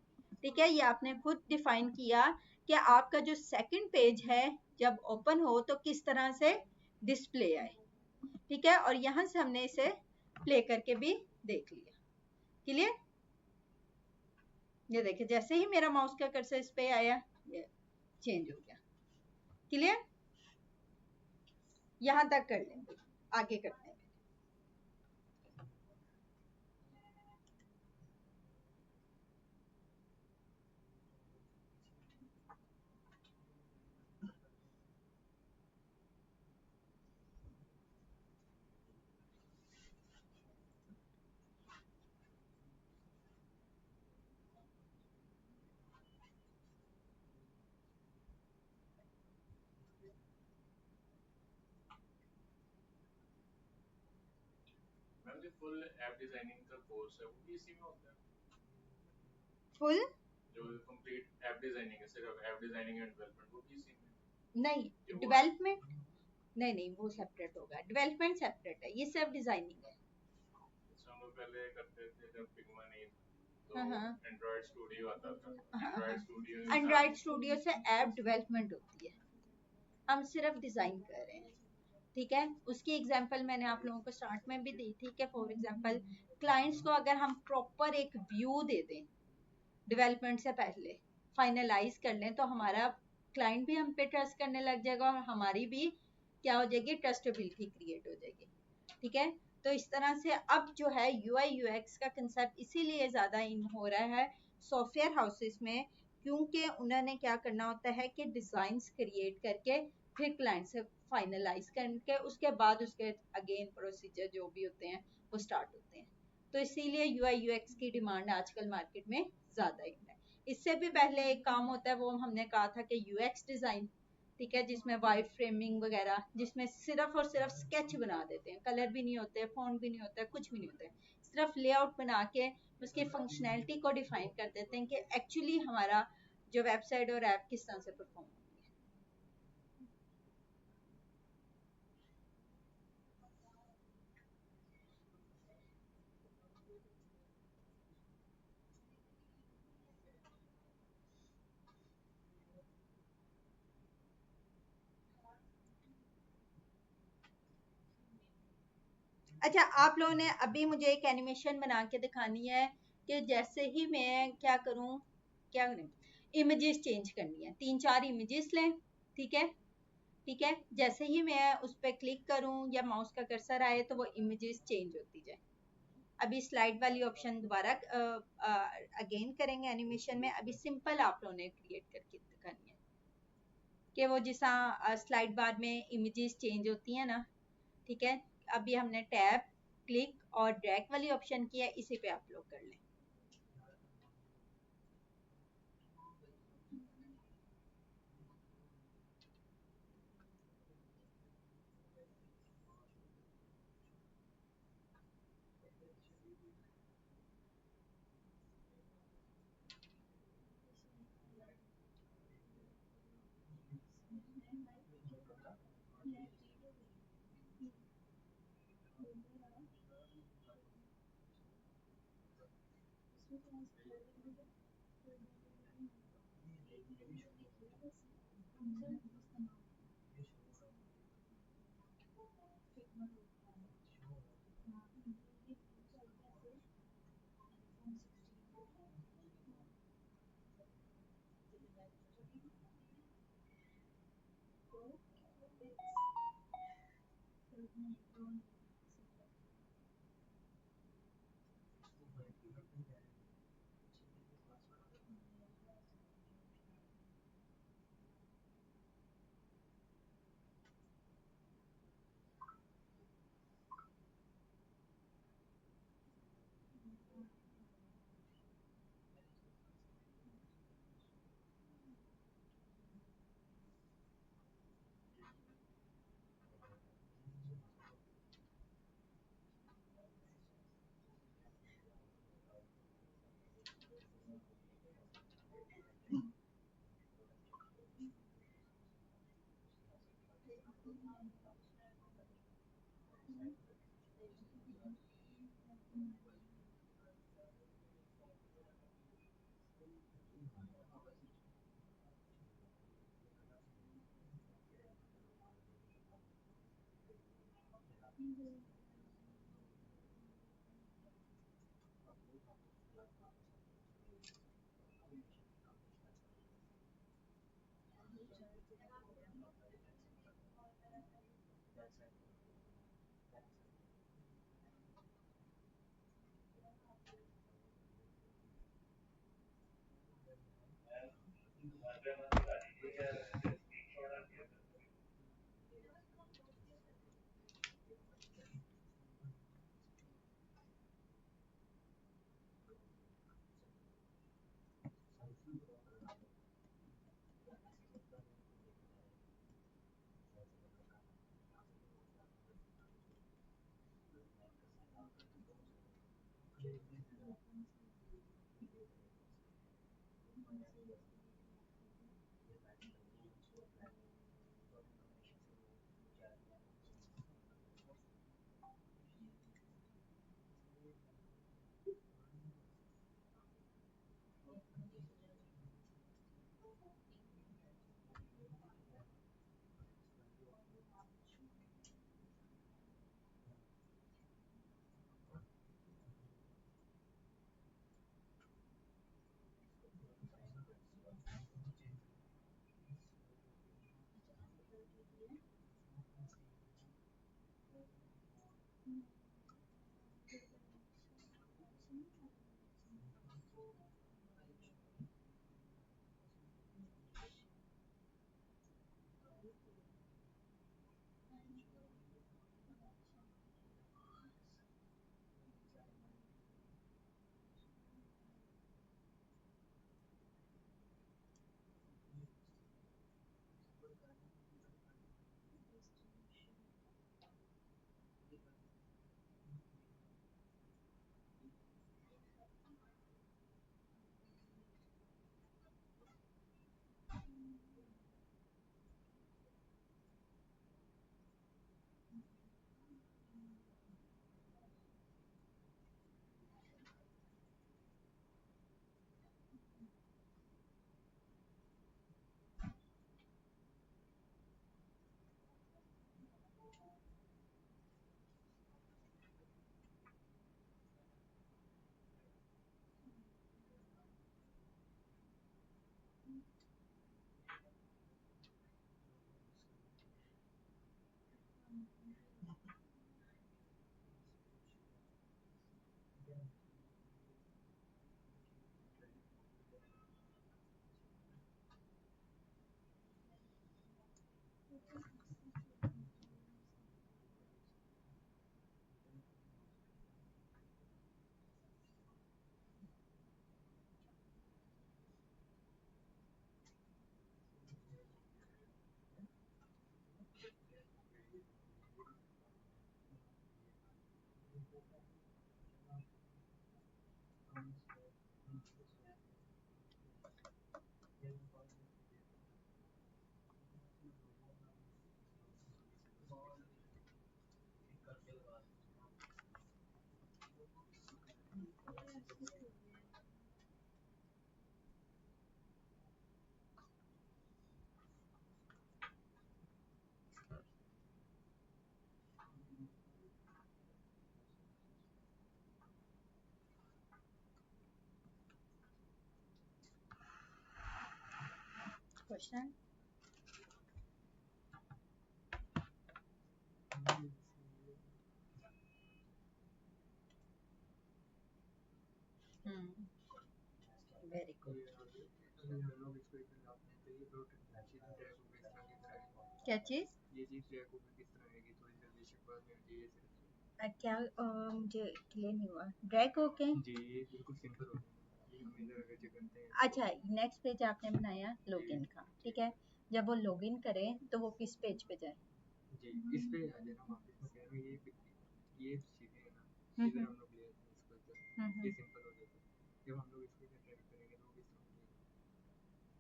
ठीक है, ये आपने खुद डिफाइन किया कि आपका जो सेकंड पेज है जब ओपन हो तो किस तरह से डिस्प्ले आए। ठीक है, और यहाँ से हमने इसे प्ले करके भी देख लिया। क्लियर, ये देखिए जैसे ही मेरा माउस का कर्सर इस पे आया ये चेंज हो गया। क्लियर, यहाँ तक कर लेंगे, आगे करते हैं। मैम जो फुल ऐप डिजाइनिंग का कोर्स है वो भी इसी में होता है? फुल जो कंप्लीट ऐप डिजाइनिंग है, सिर्फ ऐप डिजाइनिंग एंड डेवलपमेंट, वो भी इसी में? नहीं, डेवलपमेंट नहीं नहीं, वो सेपरेट होगा, डेवलपमेंट सेपरेट है, ये सिर्फ डिजाइनिंग है। हम लोग पहले करते थे जब फिग्मा नहीं था हाँ हाँ तो एंड्रॉइड स्टूडियो आता था। हाँ हाँ, एंड्रॉइड स्टूडियो एंड्रॉइड स्टूडियो से ऐप डेवलपमेंट होती है, हम सिर्फ डिजाइन कर रहे हैं। ठीक है, उसकी एग्जांपल मैंने आप लोगों को स्टार्ट में भी दी थी कि फॉर एग्जांपल क्लाइंट्स को अगर हम प्रॉपर एक व्यू दे दें डेवलपमेंट से पहले, फाइनलाइज कर लें, तो हमारा क्लाइंट भी हम पे ट्रस्ट करने लग जाएगा और हमारी भी क्या हो जाएगी, ट्रस्टेबिलिटी क्रिएट हो जाएगी। ठीक है, तो इस तरह से अब जो है यूआई यूएक्स का कंसेप्ट इसीलिए ज़्यादा इन हो रहा है सॉफ्टवेयर हाउसेस में, क्योंकि उन्होंने क्या करना होता है कि डिज़ाइंस क्रिएट करके फिर क्लाइंट से फाइनलाइज करके उसके बाद उसके अगेन प्रोसीजर जो भी होते हैं वो स्टार्ट होते हैं। तो इसीलिए यूआई यूएक्स की डिमांड आजकल मार्केट में ज़्यादा ही है। इससे भी पहले एक काम होता है वो हमने कहा था कि यूएक्स डिज़ाइन, ठीक है, जिसमें वाइट फ्रेमिंग वगैरह, जिसमें सिर्फ और सिर्फ स्केच बना देते हैं, कलर भी नहीं होते, फॉन्ट भी नहीं होता, कुछ भी नहीं होता है, सिर्फ लेआउट बना के उसकी फंक्शनैलिटी को डिफाइन कर देते हैं कि एक्चुअली हमारा जो वेबसाइट और ऐप किस तरह से परफॉर्म होती है। अच्छा, आप लोगों ने अभी मुझे एक एनिमेशन बना के दिखानी है कि जैसे ही मैं क्या करूं, क्या करें, इमेजेस चेंज करनी है, 3-4 इमेजेस लें, ठीक है, ठीक है, जैसे ही मैं उस पर क्लिक करूं या माउस का कर्सर आए तो वो इमेजेस चेंज होती जाए। अभी स्लाइड वाली ऑप्शन दोबारा अगेन करेंगे एनिमेशन में। अभी सिंपल आप लोगों ने क्रिएट करके दिखानी है कि वो जिस स्लाइड बार में इमेजेस चेंज होती है ना, ठीक है। अभी हमने टैब, क्लिक और ड्रैग वाली ऑप्शन की है, इसी पे आप लोग कर लें। क्वेश्चन? Very good. क्या चीज? ये चीज ट्रैक होगी किस तरह आएगी, थोड़ी जल्दी शिकवा में आ जाइए क्या मुझे क्लियर नहीं हुआ। ड्रैग होके जी, ये बिल्कुल सिंपल हो गया, ये हम इधर अगर जो करते हैं। अच्छा, नेक्स्ट पेज आपने बनाया लॉगिन का, ठीक है। जब वो लॉगिन करे तो वो किस पेज पे जाए? जी, इस पे आ जाना वापस में कहेंगे ये सीधे है ना, इधर हम लोग ले आते हैं इसको इधर, ये सिंपल हो जाता है। जब हम लोग इसको इधर ड्रैग करेंगे तो किस तरह हो जाएगा,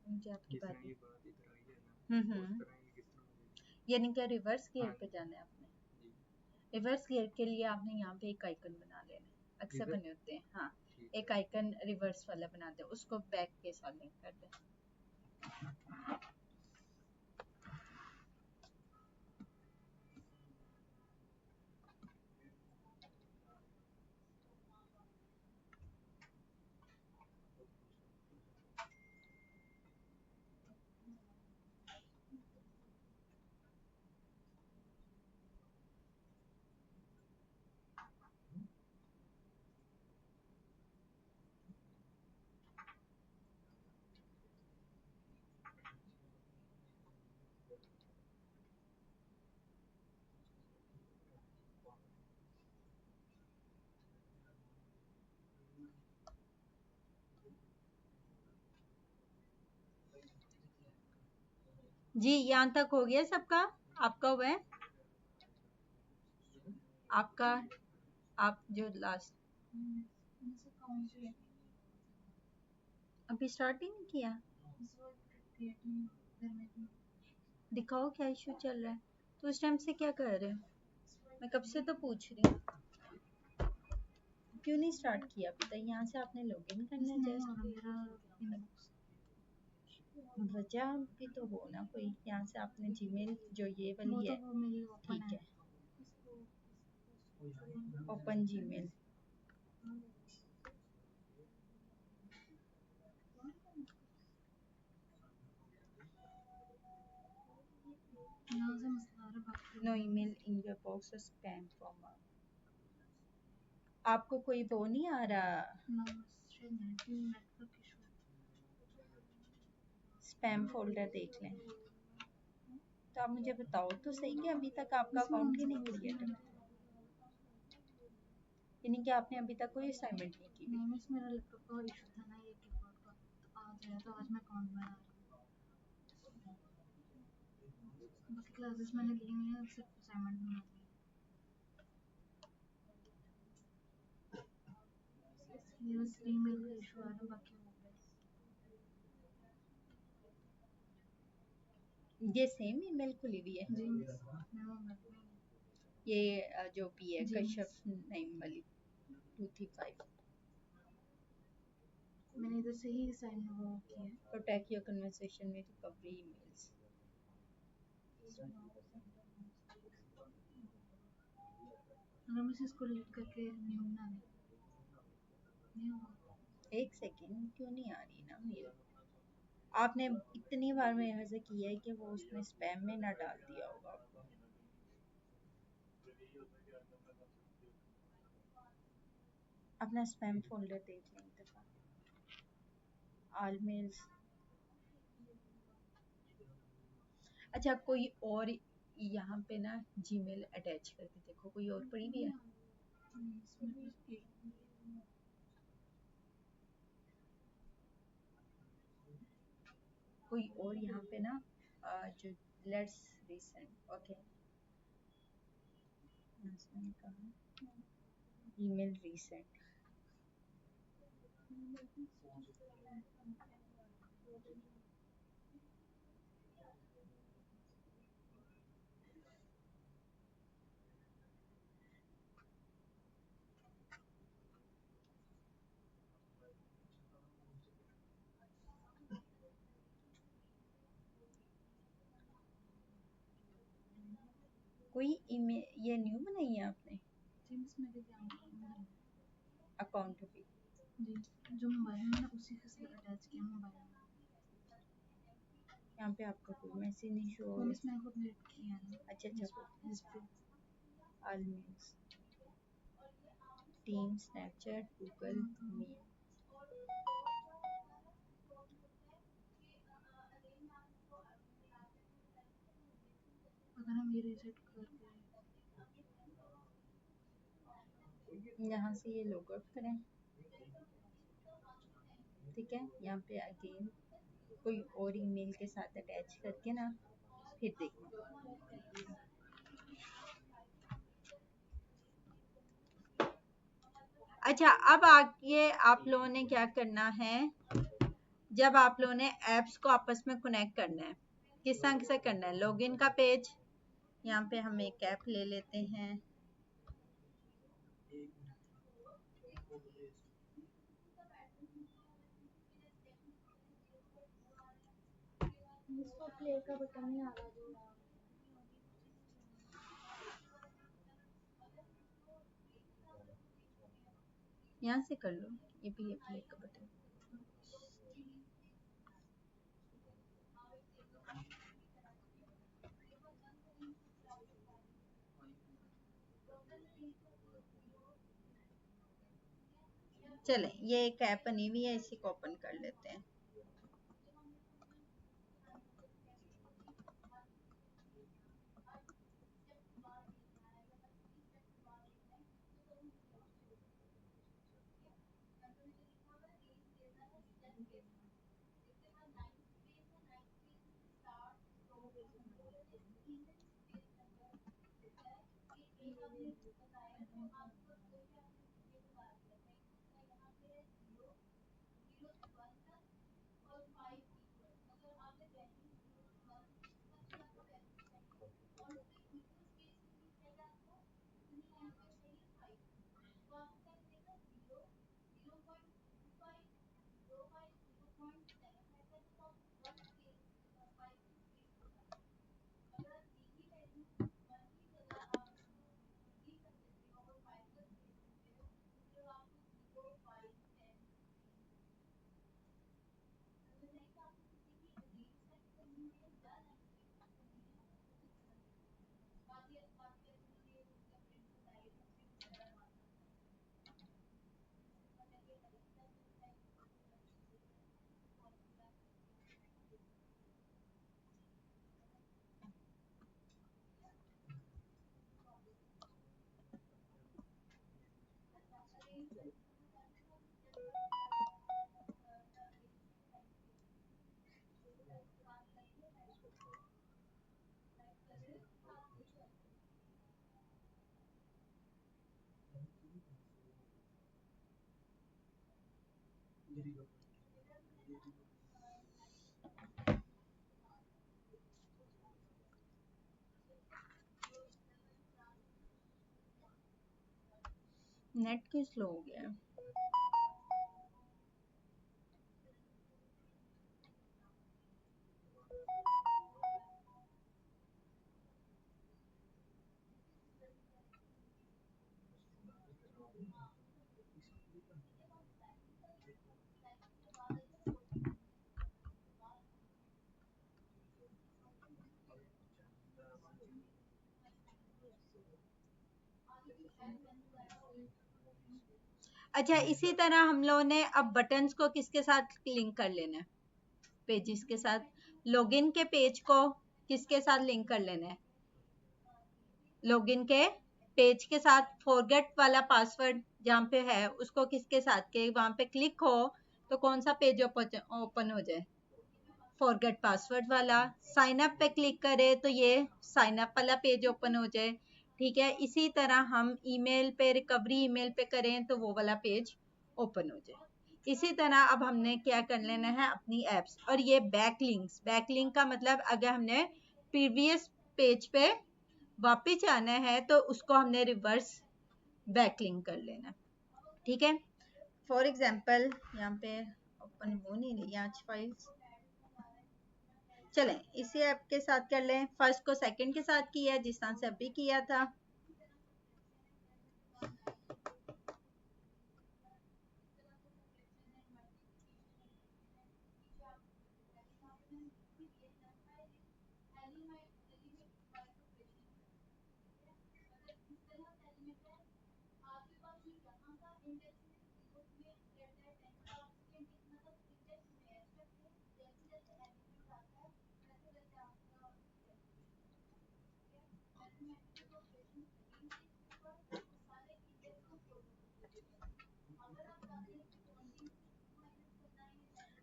मुझे आपकी जिस तरह बात ये बात इधर आई है ना, उस तरह ये किस तरह हो जाएगी। यानी कि रिवर्स गियर हाँ पे जी। जाना है आपने। जी, रिवर्स गियर के लिए आपने यहाँ पे एक आइकन बना लेना है, अक्सर इधर? बने होते हैं। हाँ, ठीक एक है। आइकन रिवर्स वाला बनाते हैं, उसको बैक के साथ लिंक कर दें। जी, यहाँ तक हो गया सबका? आपका हुआ है? आपका, आप जो लास्ट अभी स्टार्ट ही नहीं किया, दिखाओ क्या इशू चल रहा है। तो उस टाइम से क्या कर रहे हो? मैं कब से तो पूछ रही हूँ, क्यों नहीं स्टार्ट किया अभी तक? यहाँ से आपने लॉगिन करना है जैसे, वजह भी तो हो ना कोई। यहाँ से आपने जीमेल जो ये वाली है, ठीक है, open Gmail. No email in your box, spam form. आपको कोई वो नहीं आ रहा? स्पैम फोल्डर देख लें। तो आप मुझे बताओ तो सही कि अभी तक आपका अकाउंट ही नहीं क्रिएट है, यानी कि आपने अभी तक कोई असाइनमेंट नहीं की? नहीं मिस, मेरा लैपटॉप का इशू था ना ये कीबोर्ड का, तो आज आया, तो आज मैं अकाउंट बना रही हूँ। बाकी क्लासेस मैंने ली हुई हैं, सिर्फ असाइनमेंट बना रही हूँ। ये बस ईमेल का इशू आ रहा है, बाकी हो गया। ये सेम ईमेल खुली हुई है? जी मिस, मैं मोबाइल में ये जो भी है जी। कश्यप नाइम वाली 235। मैंने इधर से ही साइन वो किया है। Protect your conversation with recovery emails. अगर मैं इसको डिलीट करके न्यू बना लें, नहीं होगा? एक सेकेंड, क्यों नहीं आ रही ना मेल? आपने इतनी बार मेरे से किया है कि वो उसने स्पैम में ना डाल दिया होगा आपको। अपना स्पैम फोल्डर देख लें एक दफा, ऑल मेल्स। अच्छा, कोई और यहाँ पे ना जीमेल अटैच करके देखो, कोई और पड़ी भी है? कोई और यहाँ पे ना जो लेट्स रीसेंट, ओके, मैंने कहा ईमेल रीसेंट। कोई ईमेल ये न्यू बनाई है आपने? जी मिस, मेरे क्या अकाउंट भी? जी, जो मोबाइल में मैंने उसी के साथ अटैच किया मोबाइल में। यहाँ पे आपका कोई मैसेज नहीं शो हो कौन रहा। इसमें खुद नेट किया है ना अच्छा अच्छा, इस पे all mails, team, Snapchat, Google Meet. अगर हम ये रीसेट करके यहाँ से ये लॉग आउट करें, ठीक है। यहाँ पे अगेन कोई और ईमेल के साथ अटैच करके ना फिर देखना। अच्छा, अब आगे आप लोगों ने क्या करना है, जब आप लोगों ने एप्स को आपस में कनेक्ट करना है, किस तरह से करना है। लॉगिन का पेज, यहाँ पे हम एक ऐप ले लेते हैं, इसको प्ले का बटन नहीं आ रहा जी यहाँ से कर लो, ये भी प्ले का बटन। चलें, ये एक ऐप बनी हुई है, इसी को ओपन कर लेते हैं। नेट क्यों स्लो हो गया है? अच्छा, इसी तरह हम लोगों ने अब बटन्स को किसके साथ लिंक कर लेना है, पेजेस के साथ। लॉगिन के पेज को किसके साथ लिंक कर लेना है, लॉगिन के पेज के साथ। फॉरगेट वाला पासवर्ड जहाँ पे है उसको किसके साथ, के वहां पे क्लिक हो तो कौन सा पेज ओपन हो जाए, फॉरगेट पासवर्ड वाला। साइन अप पे क्लिक करे तो ये साइन अप वाला पेज ओपन हो जाए, ठीक है। इसी तरह हम ईमेल पे, रिकवरी ईमेल पे करें तो वो वाला पेज ओपन हो जाए। इसी तरह अब हमने क्या कर लेना है, अपनी एप्स। और ये बैकलिंक्स, बैकलिंक का मतलब अगर हमने प्रीवियस पेज पे वापिस जाना है तो उसको हमने रिवर्स बैकलिंक कर लेना, ठीक है। फॉर एग्जाम्पल यहाँ पे ओपन हो नहीं रही आज फाइल्स। चलें, इसी ऐप के साथ कर लें। फर्स्ट को सेकंड के साथ किया जिस तरह से अभी किया था।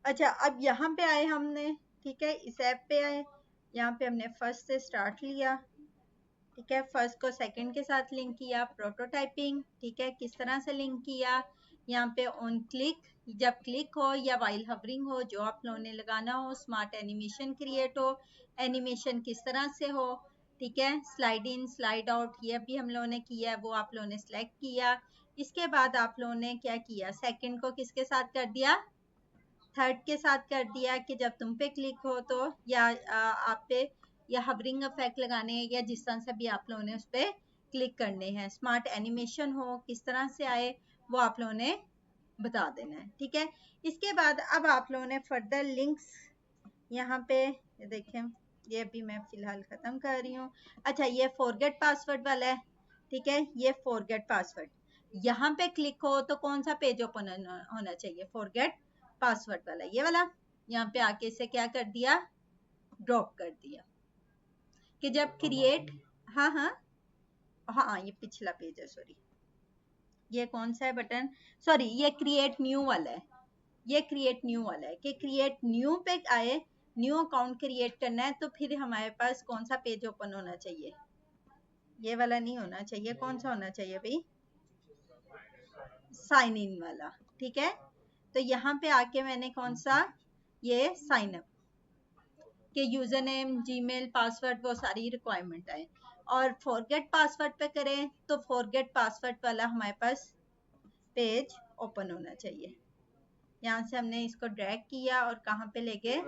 अच्छा, अब यहाँ पे आए हमने, ठीक है, इस ऐप पे आए, यहाँ पे हमने फर्स्ट से स्टार्ट लिया, ठीक है, फर्स्ट को सेकंड के साथ लिंक किया, प्रोटोटाइपिंग, ठीक है, किस तरह से लिंक किया, यहाँ पे ऑन क्लिक, जब क्लिक हो या वाइल हवरिंग हो, जो आप लोगों ने लगाना हो, स्मार्ट एनिमेशन क्रिएट हो, एनिमेशन किस तरह से हो, ठीक है, स्लाइड इन स्लाइड आउट, ये भी हम लोगों ने किया है, वो आप लोगों ने सिलेक्ट किया। इसके बाद आप लोगों ने क्या किया, सेकंड को किसके साथ कर दिया, थर्ड के साथ कर दिया, कि जब तुम पे क्लिक हो तो या आप पे या हवरिंग इफेक्ट लगाने हैं या जिस तरह से भी आप लोगों ने उस पर क्लिक करने हैं, स्मार्ट एनिमेशन हो, किस तरह से आए वो आप लोगों ने बता देना है, ठीक है। इसके बाद अब आप लोगों ने फर्दर लिंक्स यहाँ पे देखें, ये भी मैं फिलहाल खत्म कर रही हूँ। अच्छा, ये फॉरगेट पासवर्ड वाला है, ठीक है, ये फॉरगेट पासवर्ड, यहाँ पे क्लिक हो तो कौन सा पेज ओपन होना चाहिए, फॉरगेट पासवर्ड वाला, ये वाला। यहाँ पे आके इसे क्या कर दिया, ड्रॉप कर दिया, कि जब क्रिएट, हाँ हाँ हाँ, ये पिछला पेज है, सॉरी, ये कौन सा है बटन, सॉरी, ये क्रिएट न्यू वाला है, ये क्रिएट न्यू वाला है, कि क्रिएट न्यू पे आए, न्यू अकाउंट क्रिएट करना है, तो फिर हमारे पास कौन सा पेज ओपन होना चाहिए, ये वाला नहीं होना चाहिए, कौन सा होना चाहिए भाई, साइन इन वाला, ठीक है। तो यहाँ पे आके मैंने कौन सा, ये साइन अप, के यूजर नेम, जीमेल, पासवर्ड, वो सारी रिक्वायरमेंट आए, और फॉरगेट पासवर्ड पे करें तो फॉरगेट पासवर्ड वाला हमारे पास पेज ओपन होना चाहिए। यहाँ से हमने इसको ड्रैग किया और कहाँ पे ले गए,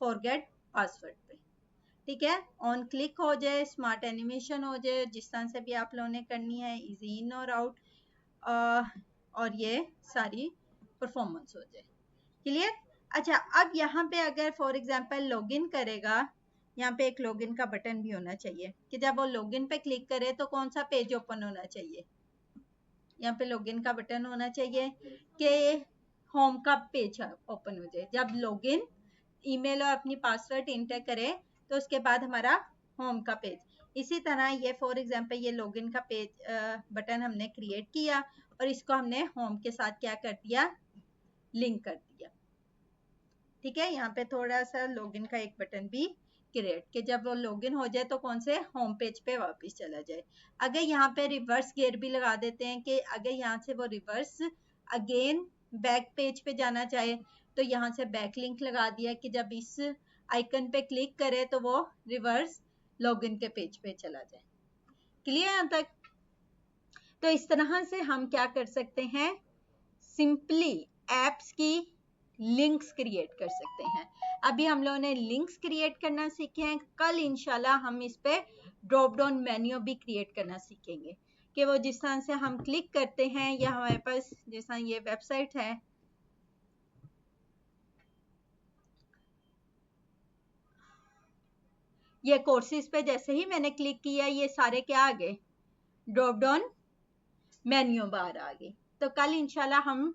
फॉरगेट पासवर्ड पे, ठीक है। ऑन क्लिक हो जाए, स्मार्ट एनिमेशन हो जाए, जिस तरह से भी आप लोगों ने करनी है, इजी इन और आउट, और ये सारी परफॉर्मेंस हो जाए, क्लियर। अच्छा, अब यहाँ पे अगर फॉर एग्जांपल लॉगिन करेगा, यहाँ पे एक लॉगिन का बटन भी होना चाहिए, कि जब वो लॉगिन पे क्लिक करे तो कौन सा पेज ओपन होना चाहिए, यहाँ पे लॉगिन का बटन होना चाहिए, कि होम का पेज ओपन हो जाए, जब लॉगिन ईमेल और अपनी पासवर्ड इंटर करे तो उसके बाद हमारा होम का पेज। इसी तरह ये फॉर एग्जांपल ये लॉगिन का पेज बटन हमने क्रिएट किया और इसको हमने होम के साथ क्या कर दिया, लिंक कर दिया, ठीक है। यहाँ पे थोड़ा सा लॉगिन का एक बटन भी क्रिएट, कि जब वो लॉगिन हो जाए तो कौन से होम पेज पे वापस चला जाए। अगर यहाँ पे रिवर्स गेयर भी लगा देते हैं, कि अगर यहाँ से वो रिवर्स अगेन बैक पेज पे जाना चाहे तो यहाँ से बैक लिंक लगा दिया, कि जब इस आइकन पे क्लिक करे तो वो रिवर्स लॉगिन के पेज पे चला जाए, क्लियर यहाँ तक। तो इस तरह से हम क्या कर सकते हैं, सिंपली एप्स की लिंक्स क्रिएट कर सकते हैं। अभी हम लोगों ने लिंक्स क्रिएट करना सीखे हैं, कल इंशाल्लाह हम इस पे ड्रॉप डाउन मेन्यू भी क्रिएट करना सीखेंगे, कि वो जिस तरह से हम क्लिक करते हैं, या हमारे पास जिस तरह ये वेबसाइट है, ये कोर्सेज पे जैसे ही मैंने क्लिक किया ये सारे क्या आ गए, ड्रॉप डाउन मेन्यू बार आ गई। तो कल इंशाल्लाह हम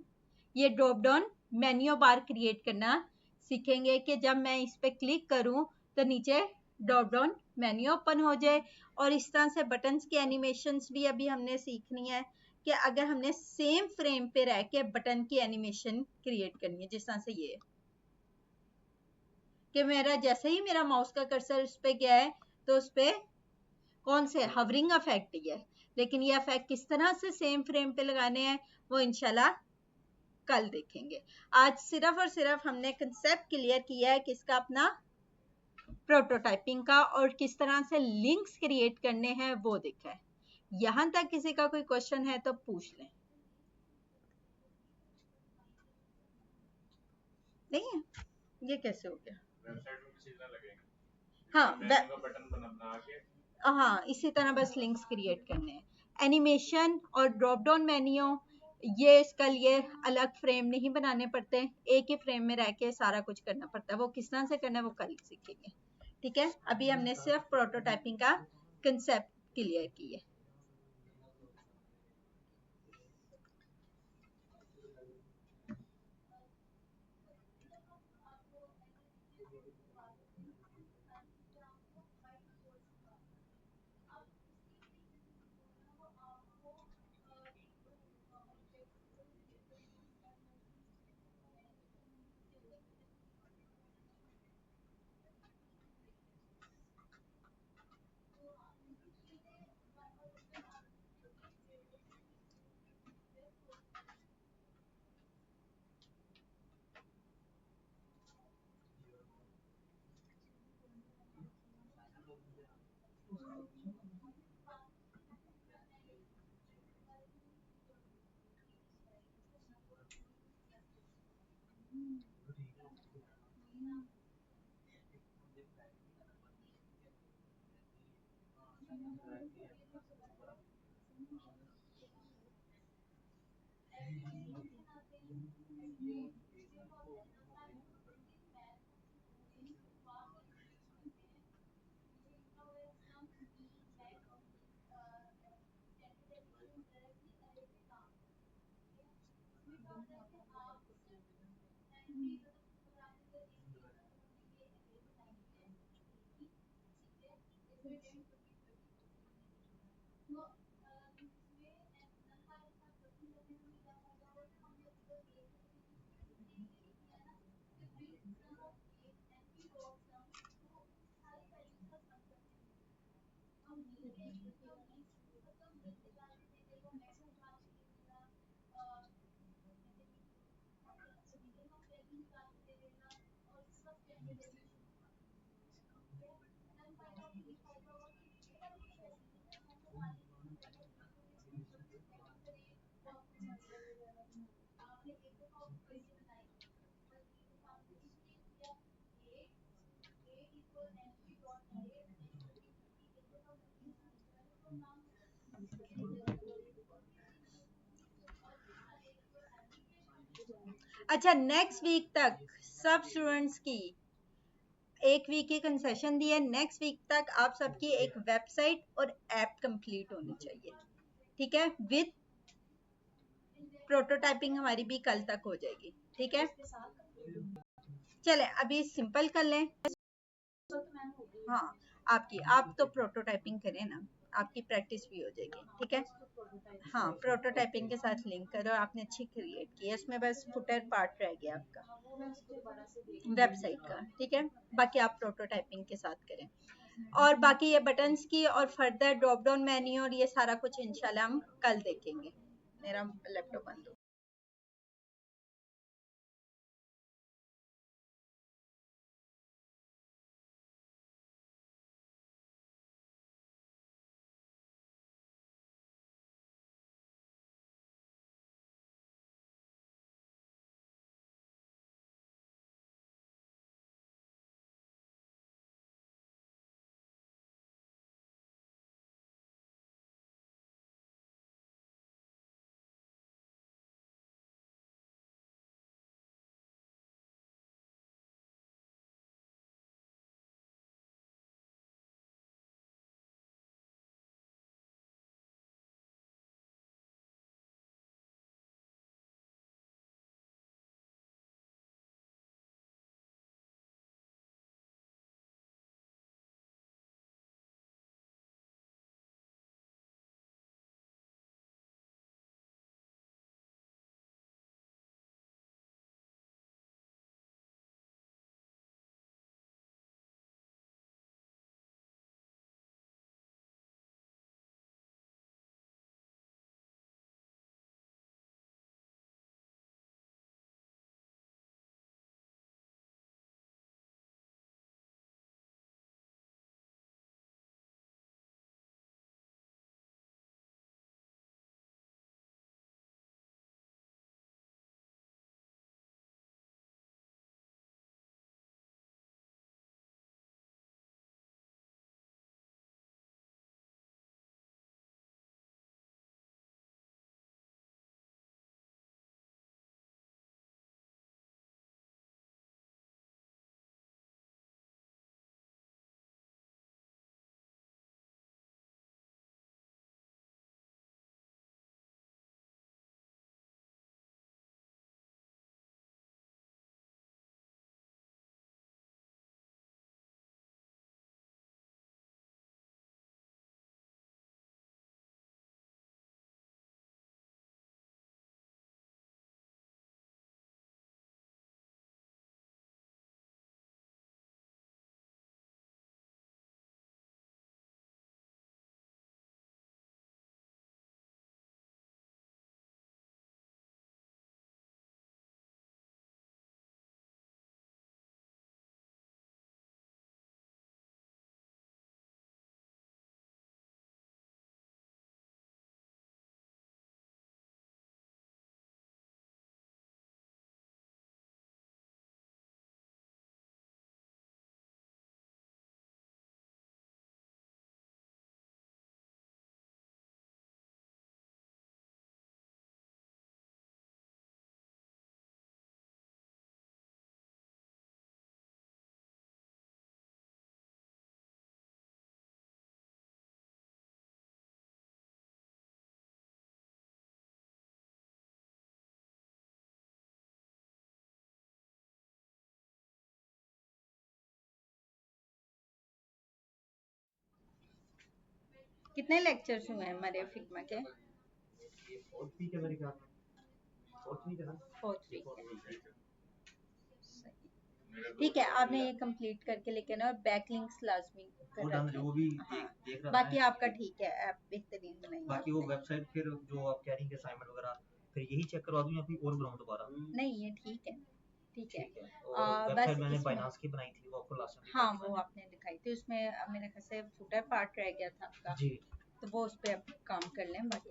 ये drop down menu bar create करना सीखेंगे, कि जब मैं इस पे क्लिक करूं तो नीचे ड्रॉप डाउन मेन्यू ओपन हो जाए। और इस तरह से बटन्स की एनिमेशंस भी अभी हमने सीखनी है, कि अगर हमने सेम फ्रेम पे रह के बटन की एनिमेशन क्रिएट करनी है, जिस तरह से ये कि मेरा जैसे ही मेरा माउस का कर्सर उस पे गया है तो उस पे कौन से हवरिंग इफेक्ट है, लेकिन ये इफेक्ट किस तरह से सेम फ्रेम पे लगाने हैं वो इंशाल्लाह कल देखेंगे। आज सिर्फ और सिर्फ हमने कंसेप्ट क्लियर किया है किसका, अपना प्रोटोटाइपिंग का, और किस तरह से लिंक्स क्रिएट करने हैं वो देखा है। यहां तक किसी का कोई क्वेश्चन है तो पूछ लें। नहीं है, ये कैसे हो गया, वेबसाइट में मैसेज ना लगेंगे, हाँ मेन्यू का बटन बना के, हाँ, इसी तरह बस लिंक्स क्रिएट करने हैं। एनिमेशन और ड्रॉप डाउन मेन्यू, ये इसका लिए अलग फ्रेम नहीं बनाने पड़ते, एक ही फ्रेम में रह के सारा कुछ करना पड़ता है, वो किस तरह से करना है वो कल सीखेंगे, ठीक है, अभी हमने सिर्फ प्रोटोटाइपिंग का कंसेप्ट क्लियर किया है। अच्छा, नेक्स्ट वीक तक सब स्टूडेंट्स की एक वीक की कंसेशन दी है। नेक्स्ट वीक तक आप सबकी एक वेबसाइट और ऐप कंप्लीट होनी चाहिए, ठीक है। विद प्रोटोटाइपिंग हमारी भी कल तक हो जाएगी, ठीक है। चले अभी सिंपल कर लें। हाँ, आप तो प्रोटोटाइपिंग करें ना, आपकी प्रैक्टिस भी हो जाएगी, ठीक है। हाँ, प्रोटोटाइपिंग के साथ लिंक करो, आपने अच्छी क्रिएट की है, इसमें बस फुटर पार्ट रह गया आपका वेबसाइट का, ठीक है। बाकी आप प्रोटोटाइपिंग के साथ करें, और बाकी ये बटन्स की और फर्दर ड्रॉप डाउन मेन्यू और ये सारा कुछ इंशाल्लाह हम कल देखेंगे। मेरा लैपटॉप बंद हो कितने लेक्चर्स हुए हैं हमारे फिग्मा के? ये 4th वीक है मेरे ख्याल में, 4th वीक है ना? 4th वीक है। ठीक है। सही। मेरे ठीक है, दोस्त आपने अभी ये कंप्लीट करके लेकिन और बैकलिंक्स लाजमी वो कर डन, रखें। वो भी हाँ, देख रहा बाकी है। आपका ठीक है, आप बेहतरीन बनाएंगे। बाकी वो वेबसाइट फिर जो आप कह रही हैं असाइनमेंट वगैरह फिर यही चेक करवा दूं या फिर और बनाऊं दोबारा? नहीं, ये ठीक है, ठीक है। ठीक है। और बस वेबसाइट मैंने इसमें फाइनेंस की बनाई थी, वो आपको लास्ट टाइम हाँ, दिखाई थी वो मैंने। आपने दिखाई थी, उसमें मेरे ख्याल से फुटर पार्ट रह गया था आपका, जी तो वो उस पर आप काम कर लें, बाकी